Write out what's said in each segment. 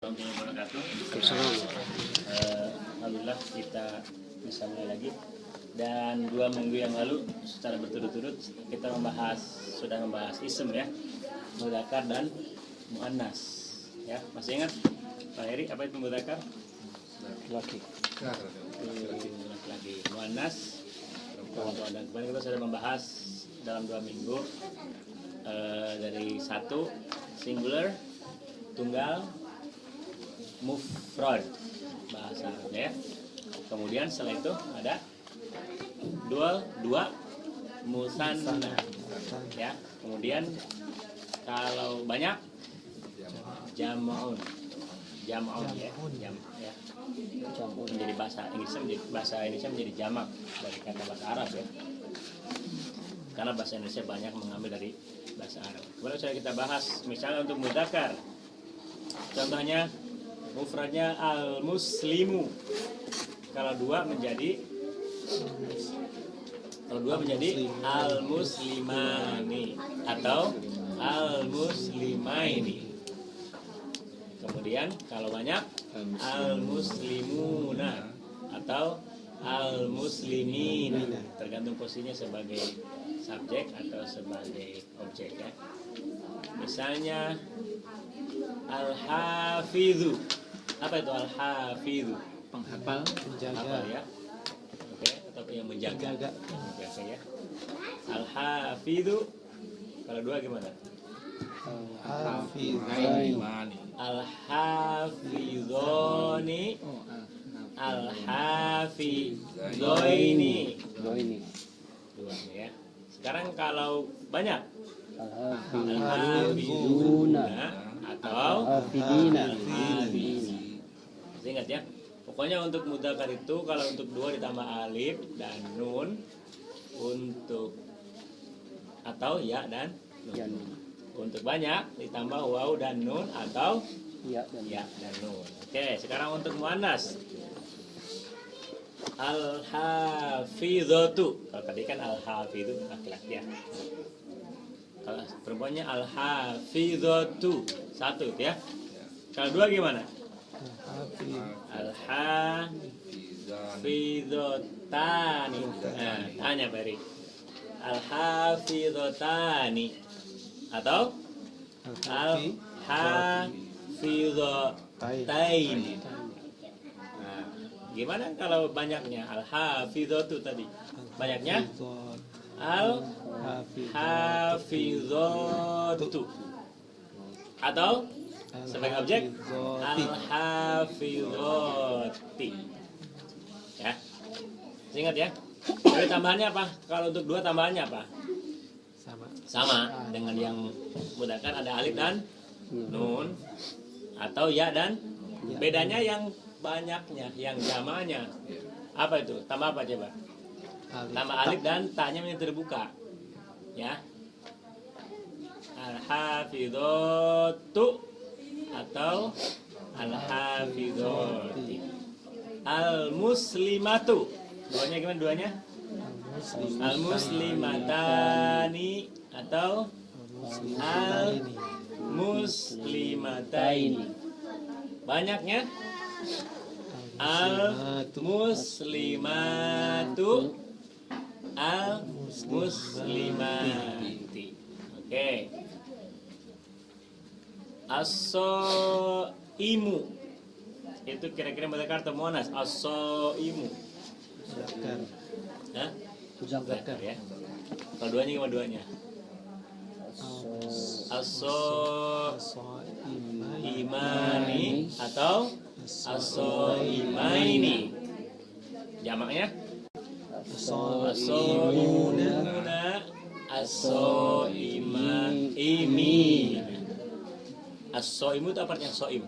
Alhamdulillah kita bisa mulai lagi. Dan 2 minggu yang lalu secara berturut-turut kita sudah membahas ism ya, mudzakkar dan muannas ya. Masih ingat Pak Heri apa itu mudzakkar? Laki. Muannas perempuan. Dan kemarin kita sudah membahas dalam 2 minggu dari 1 singular, tunggal, mufrad bahasa Arab ya. Kemudian setelah itu ada dua musanna ya. Kemudian kalau banyak jam'un ya, menjadi bahasa Indonesia menjadi jamak dari kata bahasa Arab ya. Karena bahasa Indonesia banyak mengambil dari bahasa Arab. Kemudian sudah kita bahas misalnya untuk mudzakkar. Contohnya mufradnya al-muslimu. Kalau dua menjadi al-muslimani atau al-muslimaini. Kemudian kalau banyak al-muslimuna atau al-muslimin, tergantung posisinya sebagai subjek atau sebagai objek ya. Misalnya al-hafidhu. Apa itu al-hafidhu? Penghafal, menjaga ya. Oke, atau yang menjaga. Biasa ya. Al-hafidhu kalau dua gimana? al-hafidhani, al-hafidhoni, al-hafidhoini. Dua ya. Sekarang kalau banyak al-hafidhuna atau al-hafidhina. Ingat ya. Pokoknya untuk mudzakkar itu kalau untuk 2 ditambah alif dan nun, untuk atau ya dan nun. Untuk banyak ditambah waw dan nun atau ya dan nun. Oke, sekarang untuk muannas. Al-hafidhatu. Kalau tadi kan al-hafidhu laki-laki ya. Kalau perempuannya al-hafidhatu. 1 ya. Kalau 2 gimana? Al-hafidhotani. Tanya Bari. Al-hafidhotani atau al-hafidhotaini. Nah, gimana kalau banyaknya? Al-hafidhotu tadi. Banyaknya al-hafidhotu atau sebagai objek al-hafidhoti ya. Ingat ya. Jadi tambahannya apa? Kalau untuk 2 tambahannya apa? Sama dengan yang mudzakkar, ada alif dan nun atau ya dan bedanya yang banyaknya, yang jamaknya apa itu? Tambah apa coba? Tambah alif dan ta-nya terbuka ya. Al-hafidhotu atau al-hafidhoti. Al-muslimatu. Duanya gimana duanya? Al-muslimatani atau al-muslimataini. Banyaknya al-muslimatu, al-muslimati. Oke. As-soimu. Itu kira-kira mudzakkar atau muannas? As-soimu. Mudzakkar ya. Kalau duanya gimana duanya? As-soimani atau as-soimaini. Jamaknya? As-soimuna, as-soimaini. As-soimu itu apa artinya soim?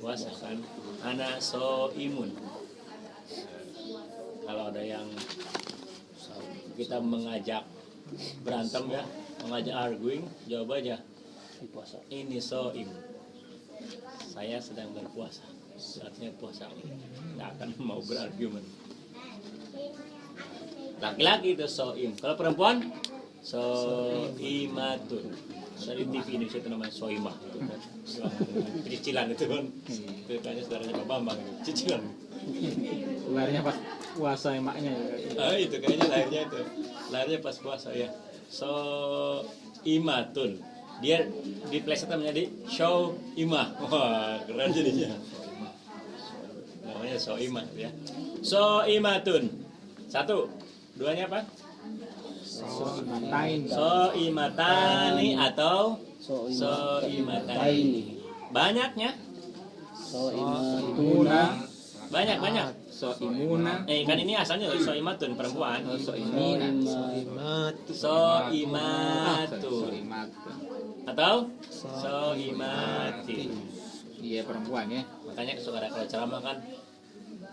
Puasa kan. Ana soimun. Kalau ada yang kita mengajak berantem ya, mengajak arguing, jawab aja ini soim. Saya sedang berpuasa. Artinya puasa. Nggak akan mau berargumen. Laki-laki itu soim. Kalau perempuan soimatun. Dari TV Indonesia itu namanya soimah. itu kan. Cicilan itu kan. Itu kayaknya saudaranya Pak Bambang itu. Cicilan. Lahirnya pas puasa emaknya ya. Itu kayaknya lahirnya pas puasa ya. So Imatun, dia diplesetkan menjadi Show Imah. Wah, keren jadinya. Namanya So Imah ya. So Imatun. Satu, duanya apa? Soimatain. So Imatani atau So Imataini. Banyaknya? Soimatuna. Banyak. Soimuna. Kan ini asalnya So Imatun perempuan. Soimina. So Imatun Soimat. atau So Imati. Iya perempuan ya. Makanya suka ada kalau ceramah kan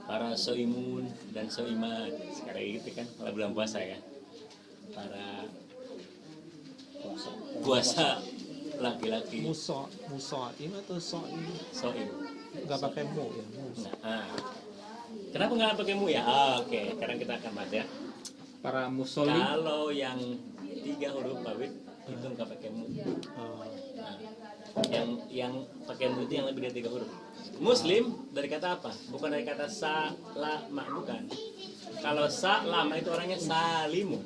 para soimun dan soimat sekarang gitu kan kalau bulan puasa ya, para puasa laki-laki Musoim atau soim? soim. Nggak pakai mu ya? Nah, kenapa nggak pakai mu ya? Oke, sekarang kita akan bahas ya. Para musolli. Kalau yang 3 huruf bawit itu nggak pakai mu. Nah, yang pakai mu itu yang lebih dari 3 huruf. Muslim dari kata apa? Bukan dari kata salama, bukan. Kalau salama itu orangnya salimu.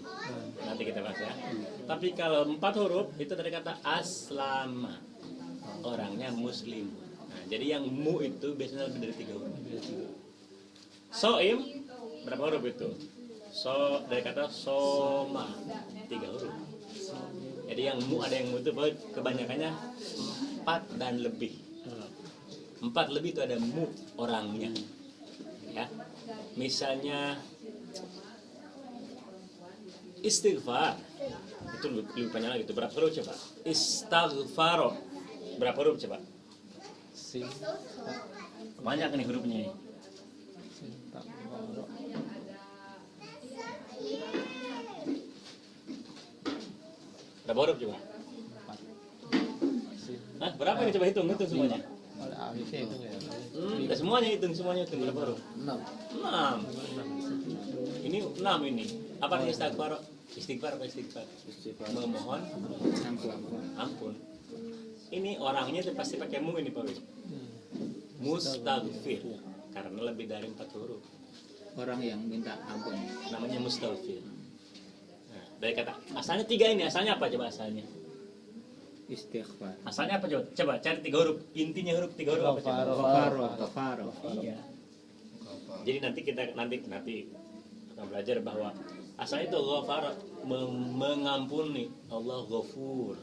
Nanti kita bahas ya. Tapi kalau 4 huruf itu dari kata aslama. Orangnya muslim. Nah, jadi yang mu itu biasanya lebih dari 3 huruf. Soim berapa huruf itu? So dari kata soma 3 huruf. Jadi yang mu ada yang mu itu kebanyakannya 4 dan lebih. 4 lebih itu ada mu orangnya. Ya. Misalnya istighfar itu lebih panjang lagi itu berapa huruf coba? Istighfar berapa huruf coba? Banyak nih hurufnya ini. Berapa huruf coba? Hah, berapa nih coba hitung semuanya? Semuanya hitung berapa huruf? 6. Ini 6 ini. Apa artinya istighfar? Istighfar. Memohon ampun. Ini orangnya itu pasti pakai mu ini Pak Wid. Mustaghfir. Karena lebih dari 4 huruf. Orang yang minta ampun. Namanya mustaghfir. Nah, dari kata asalnya 3 ini. Asalnya apa coba asalnya? Istighfar. Asalnya apa coba? Coba cari 3 huruf. Intinya huruf 3 huruf apa coba? Ghafaro. Iya. Jadi nanti kita akan belajar bahwa asalnya itu ghafar mengampuni. Allah ghafur.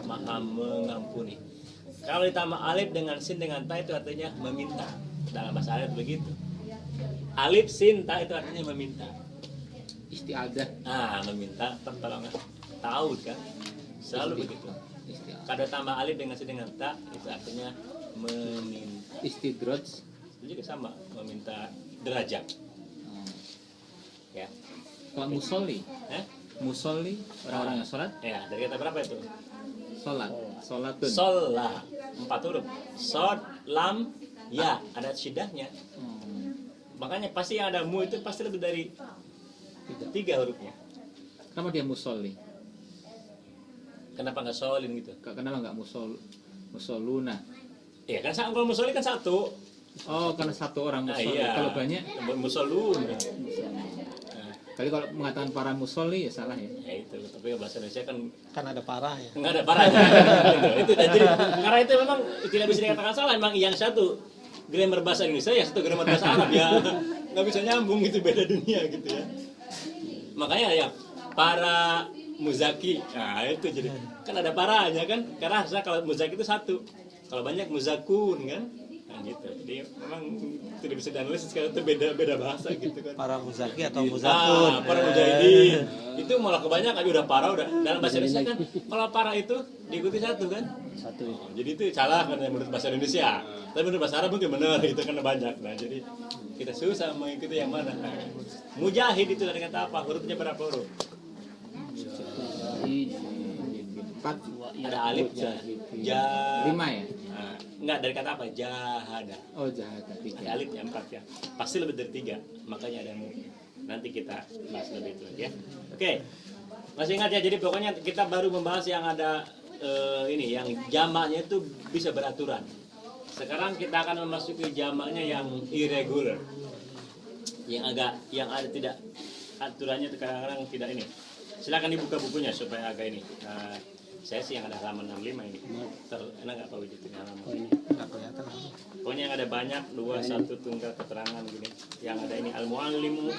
Maha mengampuni. Kalau ditambah alif dengan sin dengan ta itu artinya meminta. Dalam bahasa Arab begitu. Alif sin ta itu artinya meminta. Isti'adah. Meminta pertolongan. Tahu kan? Selalu begitu. Kalau tambah alif dengan sin dengan ta itu artinya meminta. Istidraj. Itu juga sama, meminta derajat. Ya. Kalau musolli. Musolli orang-orang yang sholat. Ya, dari kata berapa itu? Sholatun. Sholat 4 huruf. Sod, lam, ya, ada syidahnya. Makanya pasti yang ada mu itu pasti lebih dari 3 hurufnya. Kenapa dia musolli? Kenapa nggak solin gitu? Kenapa nggak musoluna? Iya kan kalau musolin kan 1. Oh, karena 1 orang musolli. Iya. Kalau banyak musolun. Kali kalau mengatakan para musolli ya salah ya. Ya itu, tapi bahasa Indonesia kan ada parah ya. Nggak ada parah. Itu jadi karena itu memang tidak bisa dikatakan salah. Memang yang satu grammar bahasa Indonesia, yang satu grammar bahasa Arab ya nggak bisa nyambung, itu beda dunia gitu ya. Makanya ya para muzaki, nah itu jadi kan ada parahnya kan, karena harusnya kalau muzaki itu 1, kalau banyak muzakun kan. Nah gitu, jadi memang tidak bisa dianalisis kalau itu beda bahasa gitu kan. Para muzaki atau muzakun. Para mujahidin itu malah kebanyakan udah parah udah. Dalam bahasa Indonesia kan kalau parah itu diikuti 1 kan. 1. Jadi itu salah kan menurut bahasa Indonesia. Tapi menurut bahasa Arab mungkin benar, itu kan banyak. Nah jadi kita susah mengikuti yang mana. Nah, mujahid itu dari kata apa? Hurufnya berapa huruf? 4. Ada alif, 5 ya. Enggak, dari kata apa? Jahada. Oh, jahada. Ada alifnya 4 ya. Pasti lebih dari 3. Makanya ada mu. Nanti kita bahas lebih itu ya. Oke. Masih ingat ya, jadi pokoknya kita baru membahas yang ada ini yang jamaknya itu bisa beraturan. Sekarang kita akan memasuki jamaknya yang irregular, yang ada tidak aturannya, kadang-kadang tidak ini. Silakan dibuka bukunya supaya agak ini. Saya sih yang ada halaman 65 ini. Enak nggak Pak Wujud ini halaman? Nggak kelihatan. Pokoknya yang ada banyak 2, 1 tunggal keterangan gini. Yang ada ini al-muallimu.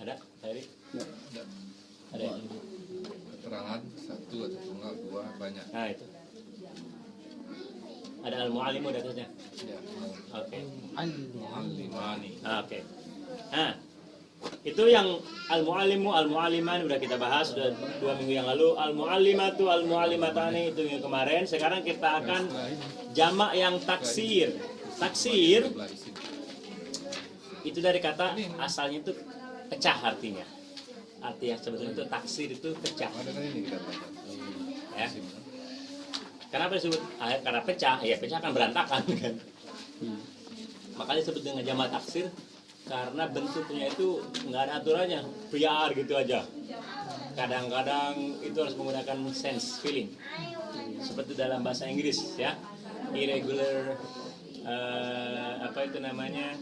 Ada? Tadi? Ada. Keterangan 1 atau tunggal 2 banyak. Nah itu. Ada al-muallimu di atasnya. Ya. Oke. Muallimani. Oke. Nah, itu yang al-muallimu, al-mualliman udah kita bahas sudah 2 minggu yang lalu. Al-muallimatu, al-muallimatani itu yang kemarin. Sekarang kita akan jamak yang taksir. Taksir Sebelah isi. itu dari kata asalnya itu pecah artinya. Artinya sebetulnya itu taksir itu pecah. Mana tadi ini kita baca? Ya. Kenapa disebut? Karena pecah, ya pecah kan berantakan kan. Makanya disebut dengan jamak taksir karena bentuknya itu nggak ada aturannya, biar gitu aja. Kadang-kadang itu harus menggunakan sense feeling, seperti dalam bahasa Inggris ya, irregular apa itu namanya,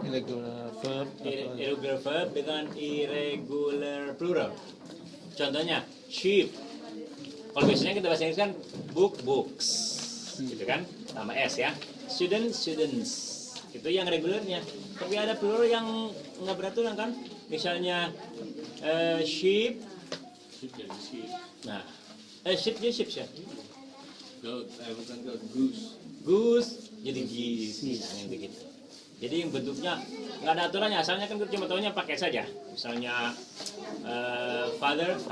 Irregular verb. irregular verb dengan irregular plural. Contohnya sheep. Kalau biasanya kita bahasa Inggris kan books, gitu kan, sama s ya. Students, itu yang regulernya. Tapi ada plural yang nggak beraturan kan. Misalnya sheep. Nah, sheep ya. Goose jadi geese, misalnya begitu. Jadi yang bentuknya nggak ada aturannya, asalnya kan kita cuma tahunya pakai saja. Misalnya fathers,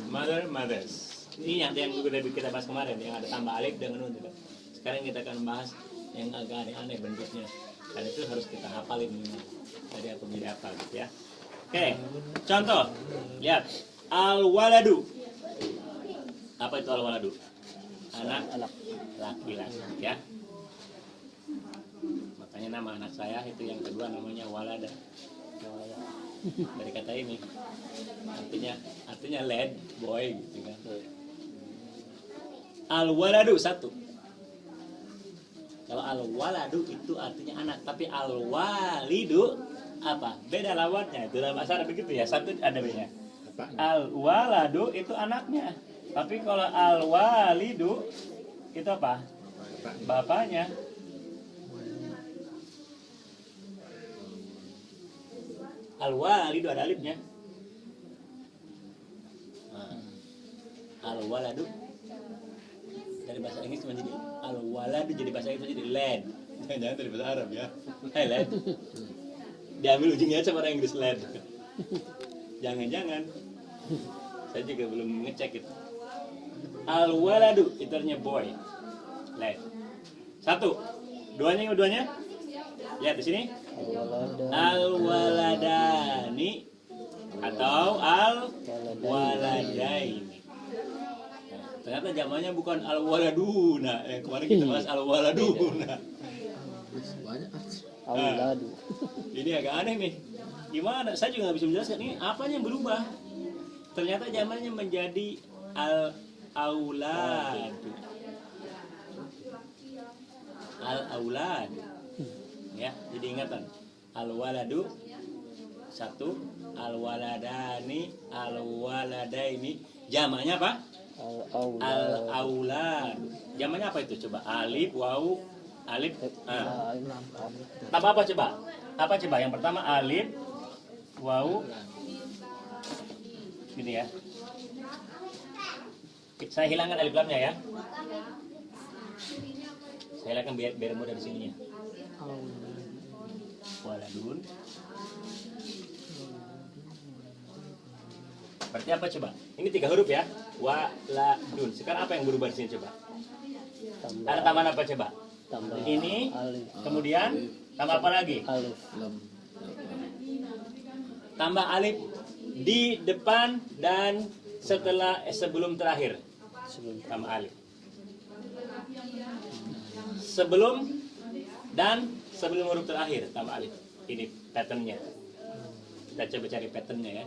mothers. Ini yang udah kita bahas kemarin, yang ada tambah alif dengan nun. Sekarang kita akan bahas yang agak aneh-aneh bentuknya. Dan itu harus kita hafalin dari apa menjadi apa gitu ya. Oke, contoh, lihat al-waladu. Apa itu al-waladu? Anak laki-laki ya. Makanya nama anak saya itu yang kedua namanya walada. Dari kata ini artinya lad, boy gitu kan. Al-waladu 1. Kalau al-waladu itu artinya anak, tapi al-walidu apa? Beda lawannya. Itu dalam bahasa Arab begitu ya. Satu ada bedanya. Al-waladu itu anaknya. Tapi kalau al-walidu itu apa? Bapaknya. Al-walidu ada alifnya. Al-waladu dari bahasa Inggris cuma jadi al-waladu, jadi bahasa Inggris jadi lad. Jangan dari bahasa Arab ya. Hey lad. Diambil ujungnya sama orang Inggris lad. Jangan-jangan. Saya juga belum ngecek itu. Al-waladu itu artinya boy. Lad. 1. Duanya. Lihat di sini. Al-waladani atau al-waladaini. Ternyata zamannya bukan al-waladuna. Kemarin kita bahas al-waladuna. Ini agak aneh nih. Gimana? Saya juga nggak bisa menjelaskan ini apanya yang berubah. Ternyata zamannya menjadi al-auladu. Al-aulad. Ya, jadi ingatan. Al-waladu 1, al-waladani, al-waladaini. Jamaknya apa? Al-aulad. Jamaknya apa itu? Coba alif, waw, alif. Tambah apa coba? Apa coba? Yang pertama alif, waw. Gini ya. Saya hilangkan alif lamnya ya. Saya hilangkan biar mudah di sininya. Waladun. Berarti apa coba? Ini 3 huruf ya. Waladun. Sekarang apa yang berubah di sini coba? Ada tambahan apa coba? Ini, kemudian tambah apa lagi? Tambah alif di depan dan sebelum terakhir. Tambah alif. Sebelum dan sebelum huruf terakhir tambah alif. Ini patternnya. Kita coba cari patternnya ya.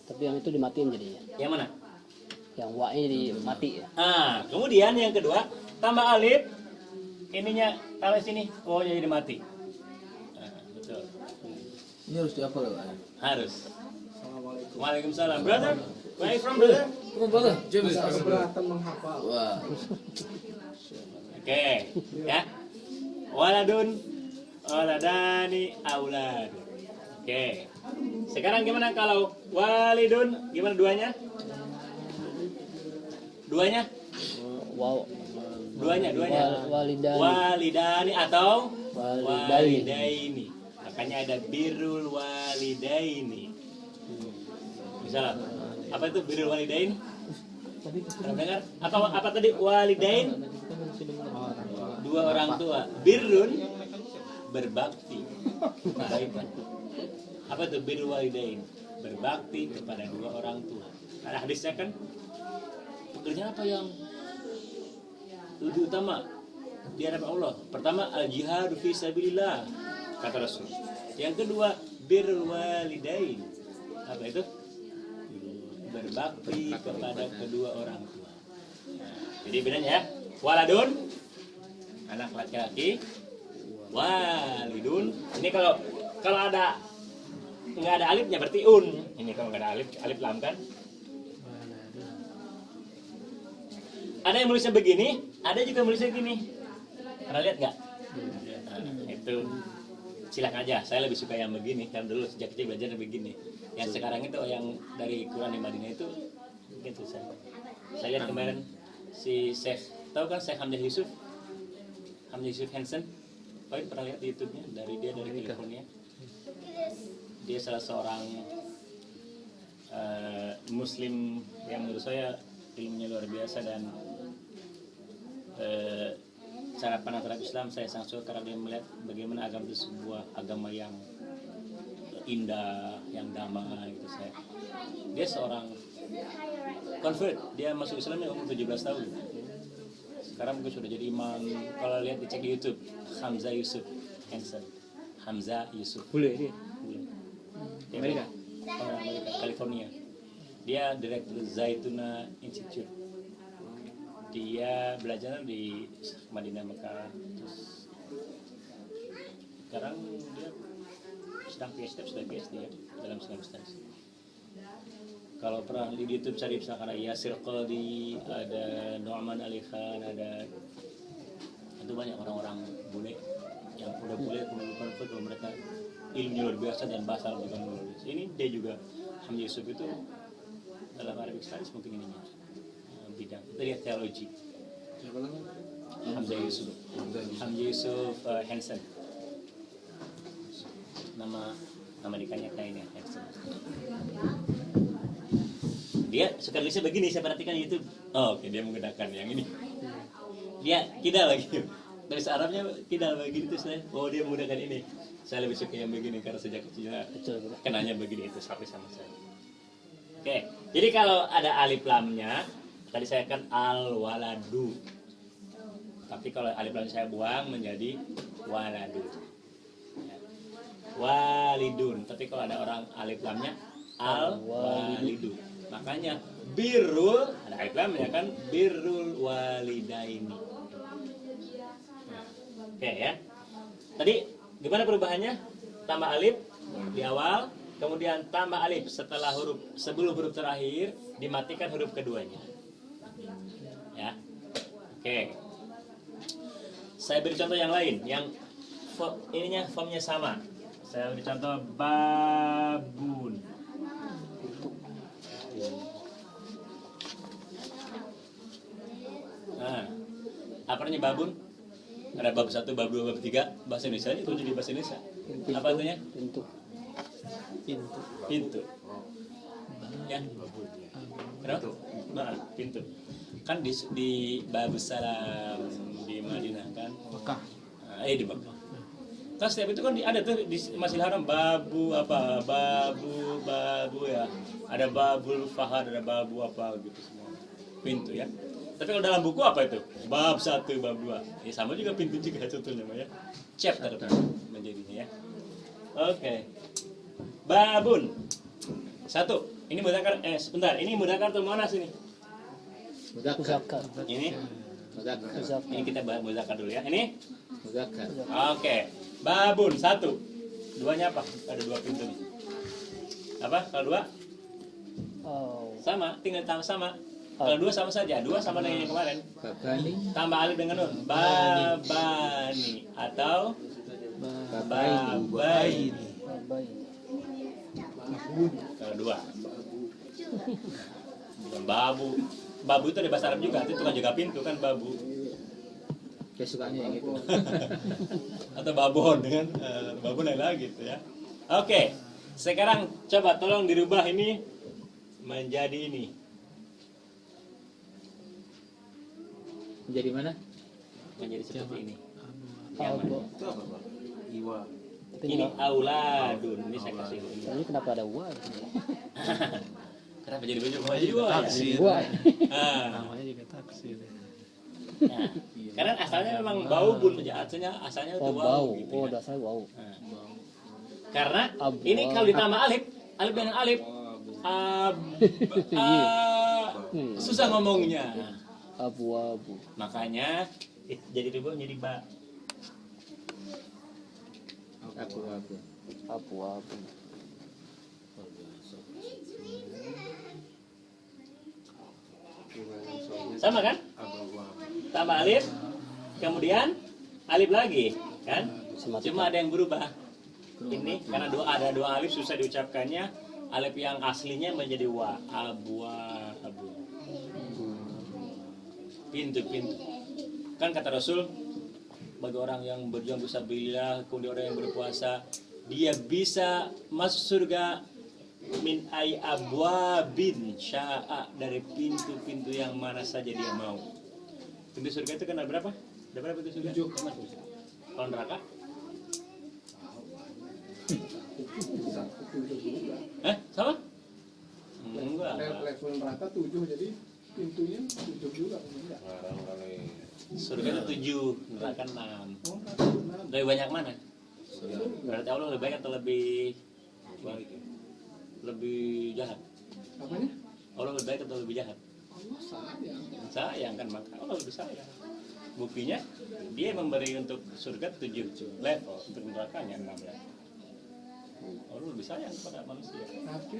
Tapi yang itu dimatiin jadinya. Yang mana? Yang wa ini mati ya. Ah, kemudian yang kedua tambah alif, ininya tambah sini, oh jadi mati. Nah, betul. Ini harus diapa loh? Harus. Waalaikumsalam. Brother, where are you from, brother? Keberatan menghafal. Wah. Oke, ya. Waladun, waladani, aulad. Oke. Sekarang gimana kalau walidun? Gimana duanya? Duanya? Wow. Duanya. Walidani. Walidani atau Walidaini. walidaini. Makanya ada birrul walidaini. Misalnya, apa itu birrul walidain? Pernah dengar? Apa tadi walidain? Dua orang tua. Birrun berbakti. Kebaikan. Apa itu birrul walidain? Berbakti kepada dua orang tua. Ada hadisnya kan? Pekerjaan apa yang lebih utama di hadapan Allah? Pertama, al-jihad fi sabilillah, kata Rasul. Yang kedua, birrul walidain. Apa itu? Berbakti kepada kedua orang tua. Jadi bedanya ya, waladun anak laki-laki, walidun. Ini kalau ada nggak ada alifnya berarti un. Ini kalau nggak ada alif lam kan? Ada yang nulisnya begini, ada juga nulisnya gini. Pernah lihat nggak? Nah, itu silakan aja. Saya lebih suka yang begini. Kan dulu sejak kecil belajar begini. Yang sekarang itu yang dari Quran di Madinah itu gitu saya lihat kemarin si Syekh, tahu kan Syekh Hamzah Yusuf Hansen. Oh, pernah lihat di YouTube-nya dari California. Dia salah seorang Muslim yang menurut saya ilmunya luar biasa dan cara pandang terhadap Islam saya sangat suka karena dia melihat bagaimana agama itu sebuah agama yang indah, yang damai gitu saya. Dia seorang convert, dia masuk Islamnya umur 17 tahun. Sekarang mungkin sudah jadi imam. Kalau lihat dicek di YouTube, Hamzah Yusuf Hansen. Hamzah Yusuf. Boleh dia. Dia Amerika, California. Dia direktur Zaituna Institute. Dia belajar di Madinah Mekah. Terus sekarang dia sedang PhD ya, dalam substansi. Kalau pernah di YouTube cari misalkan ada Yasir Qadi, ada Nu'man Ali Khan, ada itu banyak orang-orang bule yang udah bule kemudian mereka ilmunya luar biasa dan bahasa Arab juga luar biasa. Ini dia juga Hamzah Yusuf itu dalam Arabic Studies mungkin ininya bidang itu dia teologi. Hamzah Yusuf Hansen. Nama nikahnya kayaknya Hansen. Dia suka nulisnya begini, saya perhatikan YouTube. Oh, oke, dia menggunakan yang ini. Dia kidal lagi. Tulis Arabnya kidal begini tuh saya. Oh, dia menggunakan ini. Saya lebih suka yang begini karena sejak kecil kenanya begini itu sampai sama saya. Oke, jadi kalau ada alif lamnya, tadi saya kan al-waladu. Tapi kalau alif lam saya buang menjadi waladu. Walidun. Tapi kalau ada orang alif lamnya al-walidu. Makanya birrul, ada alif lamnya kan, birrul walidaini. Oke ya. Tadi gimana perubahannya? Tambah alif di awal, kemudian tambah alif setelah sebelum huruf terakhir, dimatikan huruf keduanya. Ya. Oke. Saya beri contoh yang lain, yang formnya sama. Saya beri contoh babun. Nah, apa artinya babun? Ada bab 1, bab 2, bab 3. Bahasa Indonesia itu jadi bahasa Indonesia. Apa artinya? Pintu. Ya. Kenapa? Nah, pintu. Kan di Babus Salam di Madinah kan? Mekah. Di Mekah. Kan setiap itu kan ada tuh di Masjidil Haram babu ya. Ada babul fahad, ada babu apa gitu semua. Pintu ya. Tapi kalau dalam buku apa itu? Bab 1, bab 2. Ya sama juga pintu juga contohnya ya. Chapter menjadinya ya. Oke. Babun. 1. Ini mudzakkar sebentar. Ini mudzakkar atau muannas ini? Muzakkar. Ini Muzakkar. ini kita bahas muzakkar dulu ya. Ini Muzakkar. oke. Babun 1. Duanya apa? Ada 2 pintu nih. Apa? Kalau 2 Oh. sama, tinggal tambah sama. Kalau 2 sama saja, 2 sama dengan yang kemarin. Babani. Tambah alif dengan nun. Babani atau babaini. Babai. Kalau 2. Bukan babu. Babu itu ada bahasa Arab juga, itu tukang jaga pintu kan babu. Kesukaannya yang gitu. Atau babon kan, babon lain lagi gitu ya. Oke, sekarang coba tolong dirubah ini menjadi ini. Menjadi mana? Menjadi seperti ini. Abu. Ini auladun, ini saya kasih ini. Ini kenapa ada wa? Kenapa jadi baju jadi wa ya? Wa. Namanya juga taksir. Nah, karena asalnya memang bau bun, asalnya itu Oh, wow bau. gitu Oh, ya. dasarnya wow. Nah, karena Abu. ini kalau ditambah alif dengan alif, susah ngomongnya. Abu-abu. Makanya jadi ribu jadi ba. Abu-abu. Abu-abu. Sama kan? Tambah alif, kemudian alif lagi, kan? Cuma ada yang berubah. Ini karena ada 2 alif susah diucapkannya. Alif yang aslinya menjadi wa. Abu. Pintu. Kan kata Rasul, bagi orang yang berjuang fisabilillah, kemudian orang yang berpuasa, dia bisa masuk surga min ay abwabin sya'a, dari pintu-pintu yang mana saja dia mau. Pintu surga itu kan ada berapa? Ada berapa pintu surga? 7. Kalau neraka? Sama? Enggak. Level neraka 7, jadi pintunya 7 juga. Surga itu 7, neraka 6. Lebih banyak mana? Berarti Allah lebih baik atau lebih jahat? Apanya? Allah lebih baik atau lebih jahat? Allah sayang. Sayang kan, maka Allah lebih sayang. Buktinya dia memberi untuk surga 7 level, untuk nerakanya 16. Allah lebih sayang kepada manusia. Tapi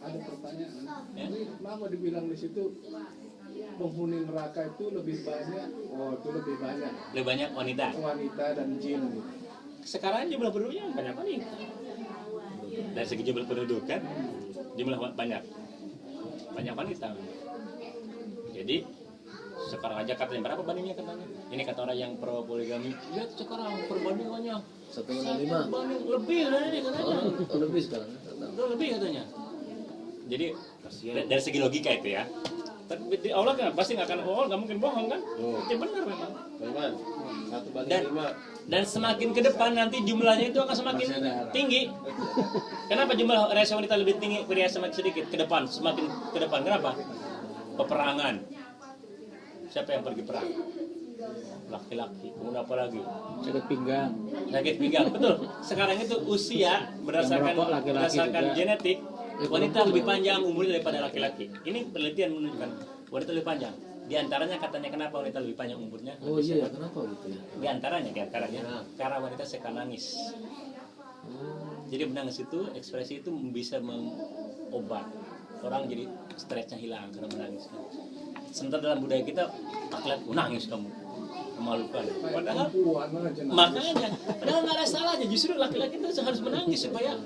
ada pertanyaan. Ya? Ini kenapa dibilang di situ penghuni neraka itu lebih banyak? Oh, itu lebih banyak Lebih banyak wanita. wanita dan jin. Sekarang jumlah penduduknya banyak wanita. Dari segi jumlah penduduk kan, jumlah banyak wanita. Jadi sekarang aja katanya berapa bandingnya katanya? Ini kata orang yang pro poligami. Lihat sekarang perbandingannya 1,5. banding lebih dari ini katanya. Oh, lebih sekarang. Lebih katanya. Jadi dari segi logika itu ya. Tapi Allah kan pasti nggak akan nggak mungkin bohong kan? Itu benar memang. Dan semakin ke depan nanti jumlahnya itu akan semakin tinggi. Kenapa jumlah ratio wanita lebih tinggi, pria semakin sedikit ke depan, semakin ke depan? Kenapa? Peperangan. Siapa yang pergi perang? Laki-laki. Kemudian apa lagi? Sakit pinggang. Sakit pinggang. Betul. Sekarang itu usia berdasarkan merokok laki-laki juga. genetik, wanita lebih panjang umurnya daripada laki-laki. Ini penelitian menunjukkan wanita lebih panjang. Di antaranya katanya kenapa wanita lebih panjang umurnya? Oh iya, kenapa gitu ya? Di antaranya karena wanita suka nangis. Jadi menangis itu, ekspresi itu bisa mengobat orang, jadi stresnya hilang karena menangis. Sementara dalam budaya kita, laki-laki nangis kamu, memalukan. Padahal makanya, padahal nggak ada salahnya. Justru laki-laki itu harus menangis supaya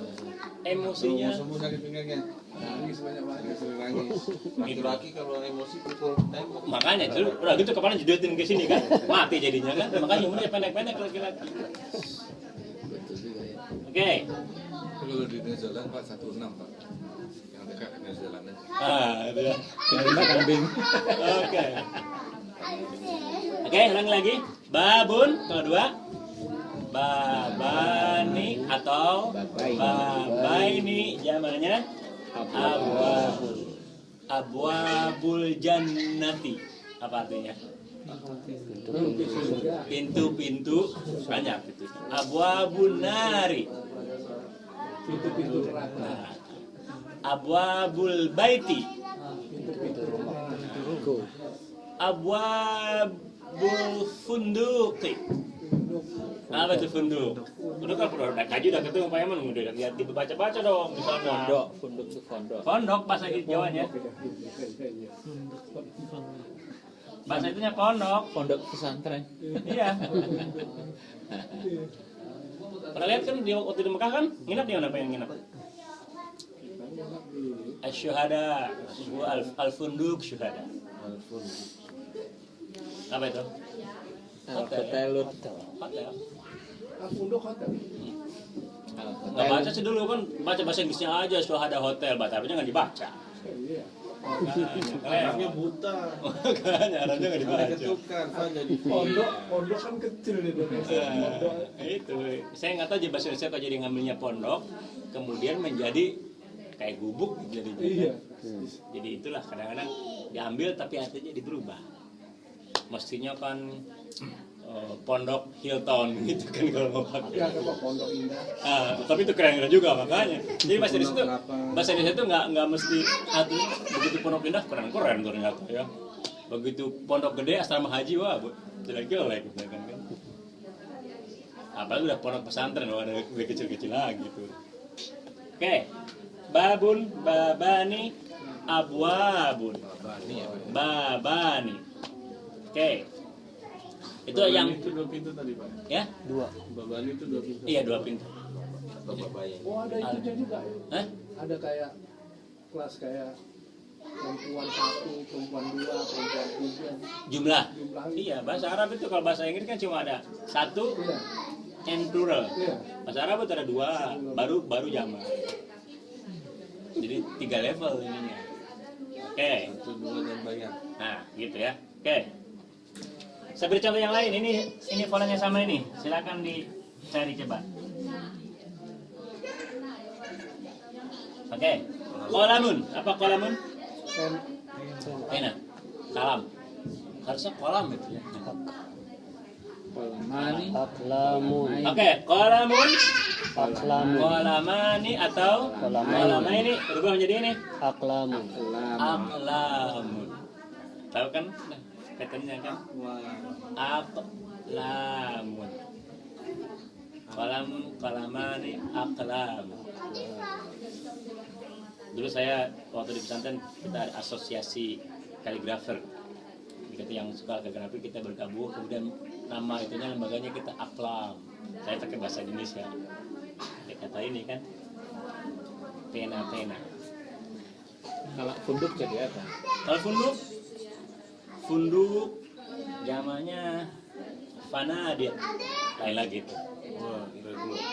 emosinya. Semua sakit pinggangnya. Nangis banyak-banyak. Sering nangis. Laki-laki kalau emosi pukul tembok. Makanya, justru udah gitu kepala jedotin ke sini kan, mati jadinya kan. Makanya umurnya pendek-pendek laki-laki. Oke. Kalau di New Zealand Pak 16 Pak. Yang dekat New Zealand. Itu ya. Yang kambing. Oke. Oke, ulang lagi. Babun, kalau 2. Babani atau babaini, jamaknya abwabul. Abwabul jannati. Apa artinya? Pintu-pintu banyak itu. Abwabun nari. Pintu-pintu neraka. Abwabul baiti. Abwabul funduqi. Apa itu funduk? Funduk kan udah kaji udah ketemu Pak Yaman udah lihat dibaca-baca dong di sana. Pondok, pondok itu pondok. Pondok bahasa Jawanya. Bahasa itunya pondok. Pondok pesantren. Iya. Pernah lihat kan di waktu di Mekah kan? Nginap di mana pengen nginap? Asyuhada, al-funduk syuhada. Apa itu? Hotel. Hotel. Funduk hotel. Nggak baca sih dulu kan, baca bahasa Inggrisnya aja syuhada hotel, bahasa Arabnya nggak dibaca. Iya. Orangnya buta. Makanya Arabnya nggak dibaca. Ketukan, Pak, jadi Pondok kan kecil di Indonesia. Pondok. Itu, saya nggak tahu aja bahasa Indonesia kok jadi ngambilnya pondok, kemudian menjadi kayak gubuk jadi. Iya. Jadi itulah kadang-kadang diambil tapi artinya berubah. Mestinya kan pondok Hilton gitu kan kalau mau pakai. Ya, apa pondok indah. Tapi itu keren-keren juga makanya. Jadi bahasa Indonesia itu bahasa Indonesia itu nggak mesti artinya begitu pondok indah keren-keren ternyata ya. Begitu pondok gede asrama haji wah jelek-jelek kan. Apalagi udah pondok pesantren wah ada lebih kecil-kecil lagi tuh. Oke. Babun, babani, abwabun. Babani. Oke. Itu yang itu 2 pintu tadi, Pak. ya? 2. Babani itu 2 pintu. Iya 2 pintu. Atau babayang. Oh, ada itunya juga. Hah? Ada kayak kelas kayak perempuan 1, perempuan 2, perempuan 3. Jumlah. Jumlahnya. Iya, bahasa Arab itu kalau bahasa Inggris kan cuma ada 1 Iya. and plural. Iya. Bahasa Arab itu ada 2, baru jamak. Jadi 3 level ininya. Oke. 1, 2 dan bayang. Nah, gitu ya. Oke. Saya beri contoh yang lain. Ini polanya sama ini. Silakan dicari coba. Oke. Kolamun. Apa kolamun? Pena. Kalam. Harusnya kolam itu ya. Kolamani. Aklamun. Oke, kolamun. Aklamun. Kolamani atau kolama ini berubah menjadi ini. Aklamun. Aklamun. Tahu kan? Nah, patternnya kan? Aklamun. Kolamun, kolamani, aklamun. Dulu saya waktu di pesantren kita ada asosiasi kaligrafer. Kita yang suka kaligrafi kita bergabung, kemudian nama itunya lembaganya kita aklam. Saya pakai bahasa Indonesia. Ya, kata ini kan pena. Kalau funduk jadi apa? Kalau funduk namanya fanadir. Lain lagi tuh. Wah,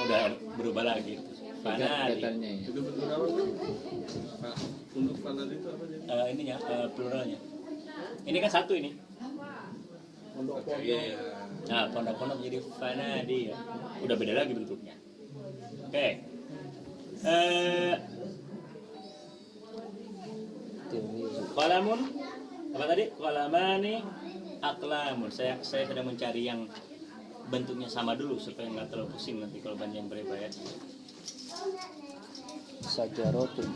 Udah berubah lagi tuh. Fanadir. Katanya ya. itu bentuk apa, Pak? Untuk panel itu apa jadi? Ininya pluralnya. Ini kan 1 ini. Pondok-pondok. Iya. Nah, pondok-pondok jadi fanadir. Udah beda lagi bentuknya. Oke. Kolamun apa tadi? Kolamani, aklamun. Saya sedang mencari yang bentuknya sama dulu supaya nggak terlalu pusing nanti kalau banyak yang berbeda. Sajarotun.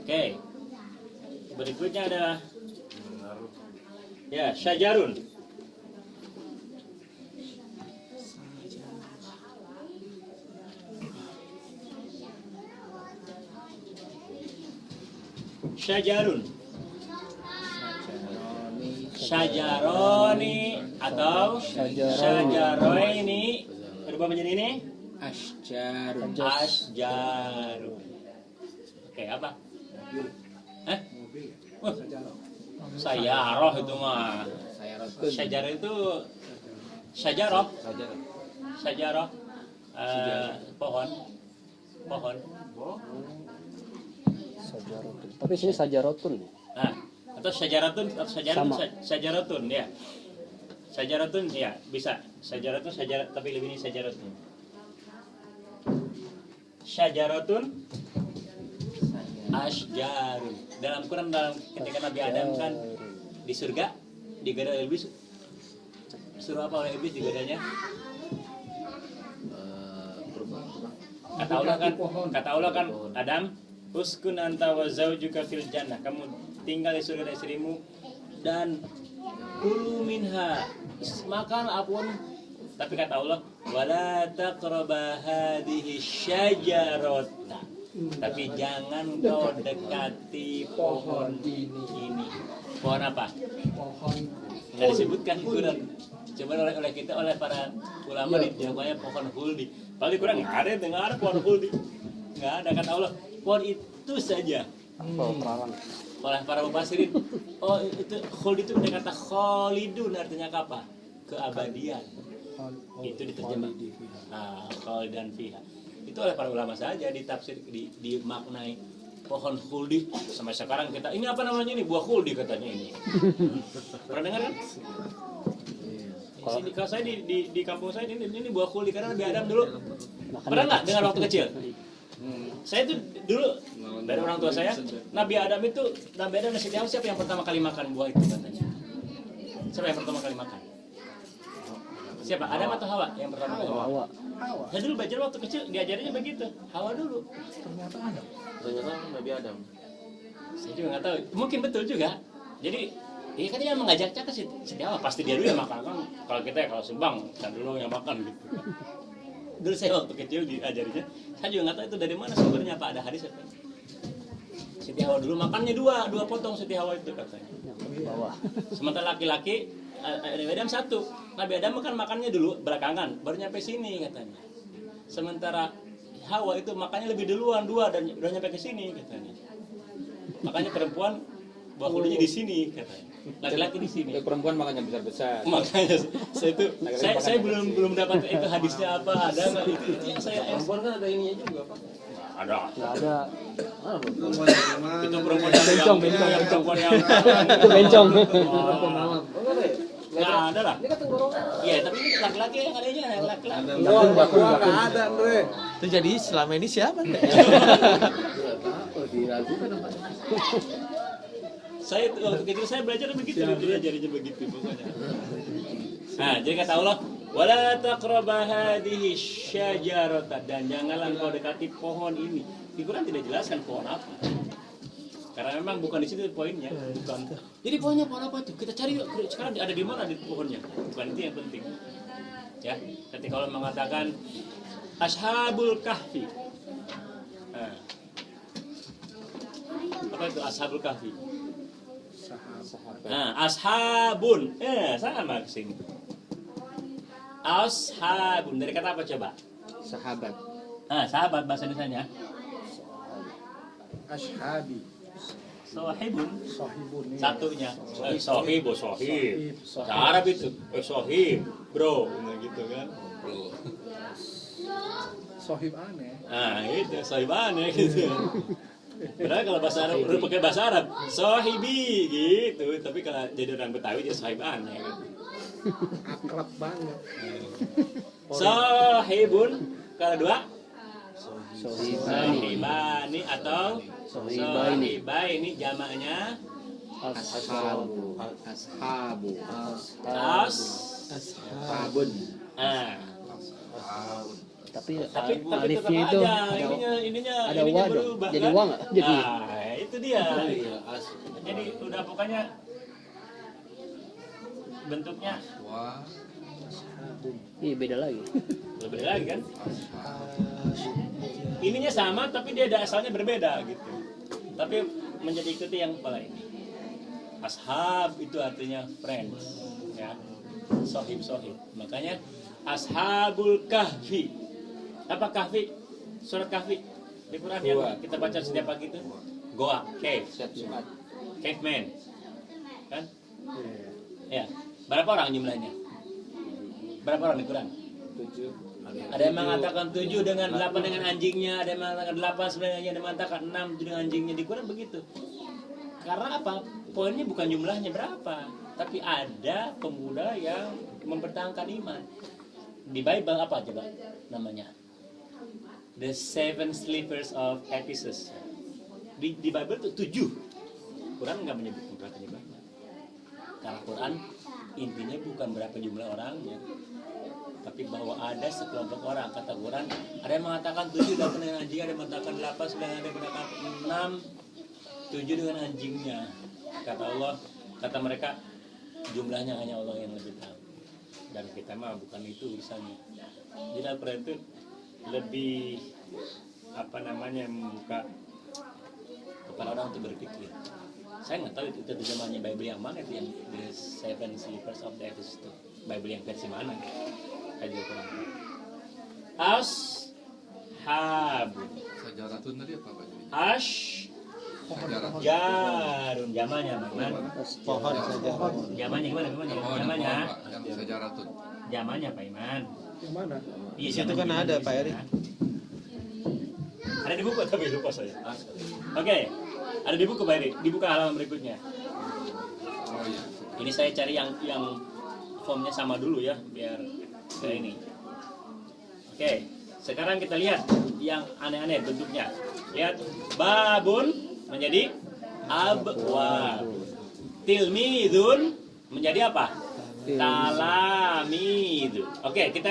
Oke. Berikutnya ada ya syajarun. Syajarun. Syajaroni atau syajaroini berubah menjadi ini Asjarun. asjarun. Oke, apa? Wah, sayaroh itu mah. Syajarah itu syajaroh. Syajaroh pohon. Sajarotun. Tapi sini sajarotun. Nah, atau syajaratun atau syajaratun ya. Syajaratun ya bisa. Syajaratun tapi lebih ini syajaratun. Syajaratun asjarun. Dalam Quran ketika Nabi Adam kan di surga digoda oleh iblis. Suruh apa oleh iblis digodanya? Kata Allah kan Adam Uskun anta wa zawjuka fil jannah. Kamu tinggal di surga dan istrimu dan kulu minha. Makan apapun. Tapi kata Allah, wala taqraba hadhihi syajarata. Tapi jangan kau dekati pohon ini. Pohon apa? Pohon Tidak disebutkan Quran. Coba oleh kita, oleh para ulama dijawabnya pohon huldi. Paling kurang nggak ada dengar pohon huldi. Nggak ada, kata Allah. Pohon itu saja. Pohon perawan. Oleh para mufassirin, oh itu huldi itu dari kata khalidun, artinya apa? Keabadian. Itu diterjemah. Nah, khalidan fiha. Itu oleh para ulama saja ditafsir, dimaknai pohon huldi. Sampai sekarang kita, ini apa namanya ini? Buah huldi katanya ini. Pernah dengar kan? Kalau saya di kampung saya ini buah huldi karena Nabi Adam dulu. Pernah nggak dengar waktu kecil? Saya itu dulu dari orang tua saya, Nabi Adam dan Siti Hawa siapa yang pertama kali makan buah itu katanya? Siapa yang pertama kali makan? Siapa? Adam atau Hawa yang pertama kali? Hawa. Saya dulu belajar waktu kecil diajarinnya begitu. Hawa dulu. ternyata ada. Ternyata Nabi Adam. Saya juga nggak tahu. Mungkin betul juga. Jadi, iya kan dia mengajaknya ke Siti Hawa. Pasti dia dulu yang makan kan. Kalau kita kalau Subang, kan dulu yang makan gitu. Dulu saya waktu kecil diajarinya, saya juga nggak tahu itu dari mana sumbernya, apa ada hadis apa. Siti Hawa dulu makannya dua potong Siti Hawa itu katanya. Yang bawah. Sementara laki-laki Nabi Adam satu. Nabi Adam makannya dulu belakangan, baru nyampe sini katanya. Sementara Hawa itu makannya lebih duluan dan udah nyampe ke sini katanya. Makanya perempuan buah kulinya di sini katanya. Laki-laki di sini. Perempuan makannya besar-besar. Makanya saya belum dapat itu hadisnya apa, ada nggak itu yang saya Perempuan kan ada ininya juga, Pak. ada. Nggak ada. Itu perempuan yang perempuan yang Itu bencong. nggak ada lah. Iya, tapi ini laki-laki yang adanya laki-laki. Nggak ada, Andre. Itu jadi selama ini siapa? Saya waktu kecil saya belajar begitu, diajarinya begitu pokoknya. Nah, jadi kata Allah, wala taqraba hadhihi syajarata, dan janganlah kau dekati pohon ini. Di Quran tidak jelaskan pohon apa. Karena memang bukan di situ poinnya, bukan. Jadi pohonnya pohon apa itu? Kita cari yuk, sekarang ada di mana di pohonnya? Bukan itu yang penting. Ya, ketika Allah mengatakan Ashabul Kahfi. Nah, apa itu Ashabul Kahfi? Nah, ashabun. Sama kesini. Ashabun. Dari kata apa coba? Sahabat. Nah, sahabat bahasa Indonesianya. Ashabi. Sohibun. Sohibun. Satunya. Sohib. Bahasa Arab itu. Sohib. Bro. Nah, gitu kan. Bro. Sohib aneh. Nah, itu sohib aneh gitu. Padahal kalau bahasa Arab udah pakai bahasa Arab, sohibi gitu. Tapi kalau jadi orang Betawi dia sohib aneh. Gitu. Akrab banget. Sohibun. Kalau dua Sohibani. Sohibani atau Sohibaini. Sohibaini jamaknya Ashabu. Ashabu. Ashabun. Tapi Tapi alifnya tetap itu aja ininya ada wa dong. berubah Jadi kan? wa nggak? Jadi Itu dia. Jadi udah pokoknya bentuknya Wah. iya beda lagi. berbeda lagi kan? Ininya sama tapi dia ada asalnya berbeda gitu. Tapi menjadi ikuti yang kepala ini. Ashab itu artinya friends, ya. Sohib. Makanya Ashabul Kahfi. Apa Kahfi? Surat Kahfi di Quran yang kita baca setiap pagi itu. Goa, cave, caveman, kan? Ya. Berapa orang jumlahnya? Berapa orang di Quran? 7. Ada yang mengatakan 7 dengan 8 dengan anjingnya, ada yang mengatakan 8 sebenarnya, ada yang mengatakan 6 dengan anjingnya. Di Quran begitu. Karena apa? Poinnya bukan jumlahnya berapa, tapi ada pemuda yang mempertahankan iman. Di Bible apa coba namanya? The Seven Sleepers of Ephesus. Di Bible itu 7. Quran nggak menyebut penyebabnya. Karena Quran intinya bukan berapa jumlah orangnya, tapi bahwa ada sekelompok orang. Kata Quran, ada yang mengatakan 7 dengan anjing, ada yang mengatakan 8, sedangkan ada yang mengatakan 6, 7 dengan anjingnya. Kata Allah, kata mereka, jumlahnya hanya Allah yang lebih tahu. Dan kita mah bukan itu urusannya. Jadi Al-Quran itu lebih membuka kepala orang untuk berpikir. Saya nggak tahu itu terjemahannya Bible yang mana, itu yang The Seven Sleepers of the Ephesus itu Bible yang versi mana? Saya juga kurang tahu. Ashabun. Sajaratun tadi apa Pak? Jarun jamannya bagaimana? Pohon saja. Jamannya gimana? Jamannya? Yang sajaratun. Jamannya Pak Iman. Yang mana? Iya, Di situ kan jamannya ada di Pak sini, Eri. kan? Ada di buku tapi lupa saya. Oke, ada di buku Pak Eri. Dibuka halaman berikutnya. Oh iya. Ini saya cari yang formnya sama dulu ya, biar kayak ini. Oke, sekarang kita lihat yang aneh-aneh bentuknya. Lihat, babun menjadi abwab. Tilmidun menjadi apa? Talamidun. Oke, kita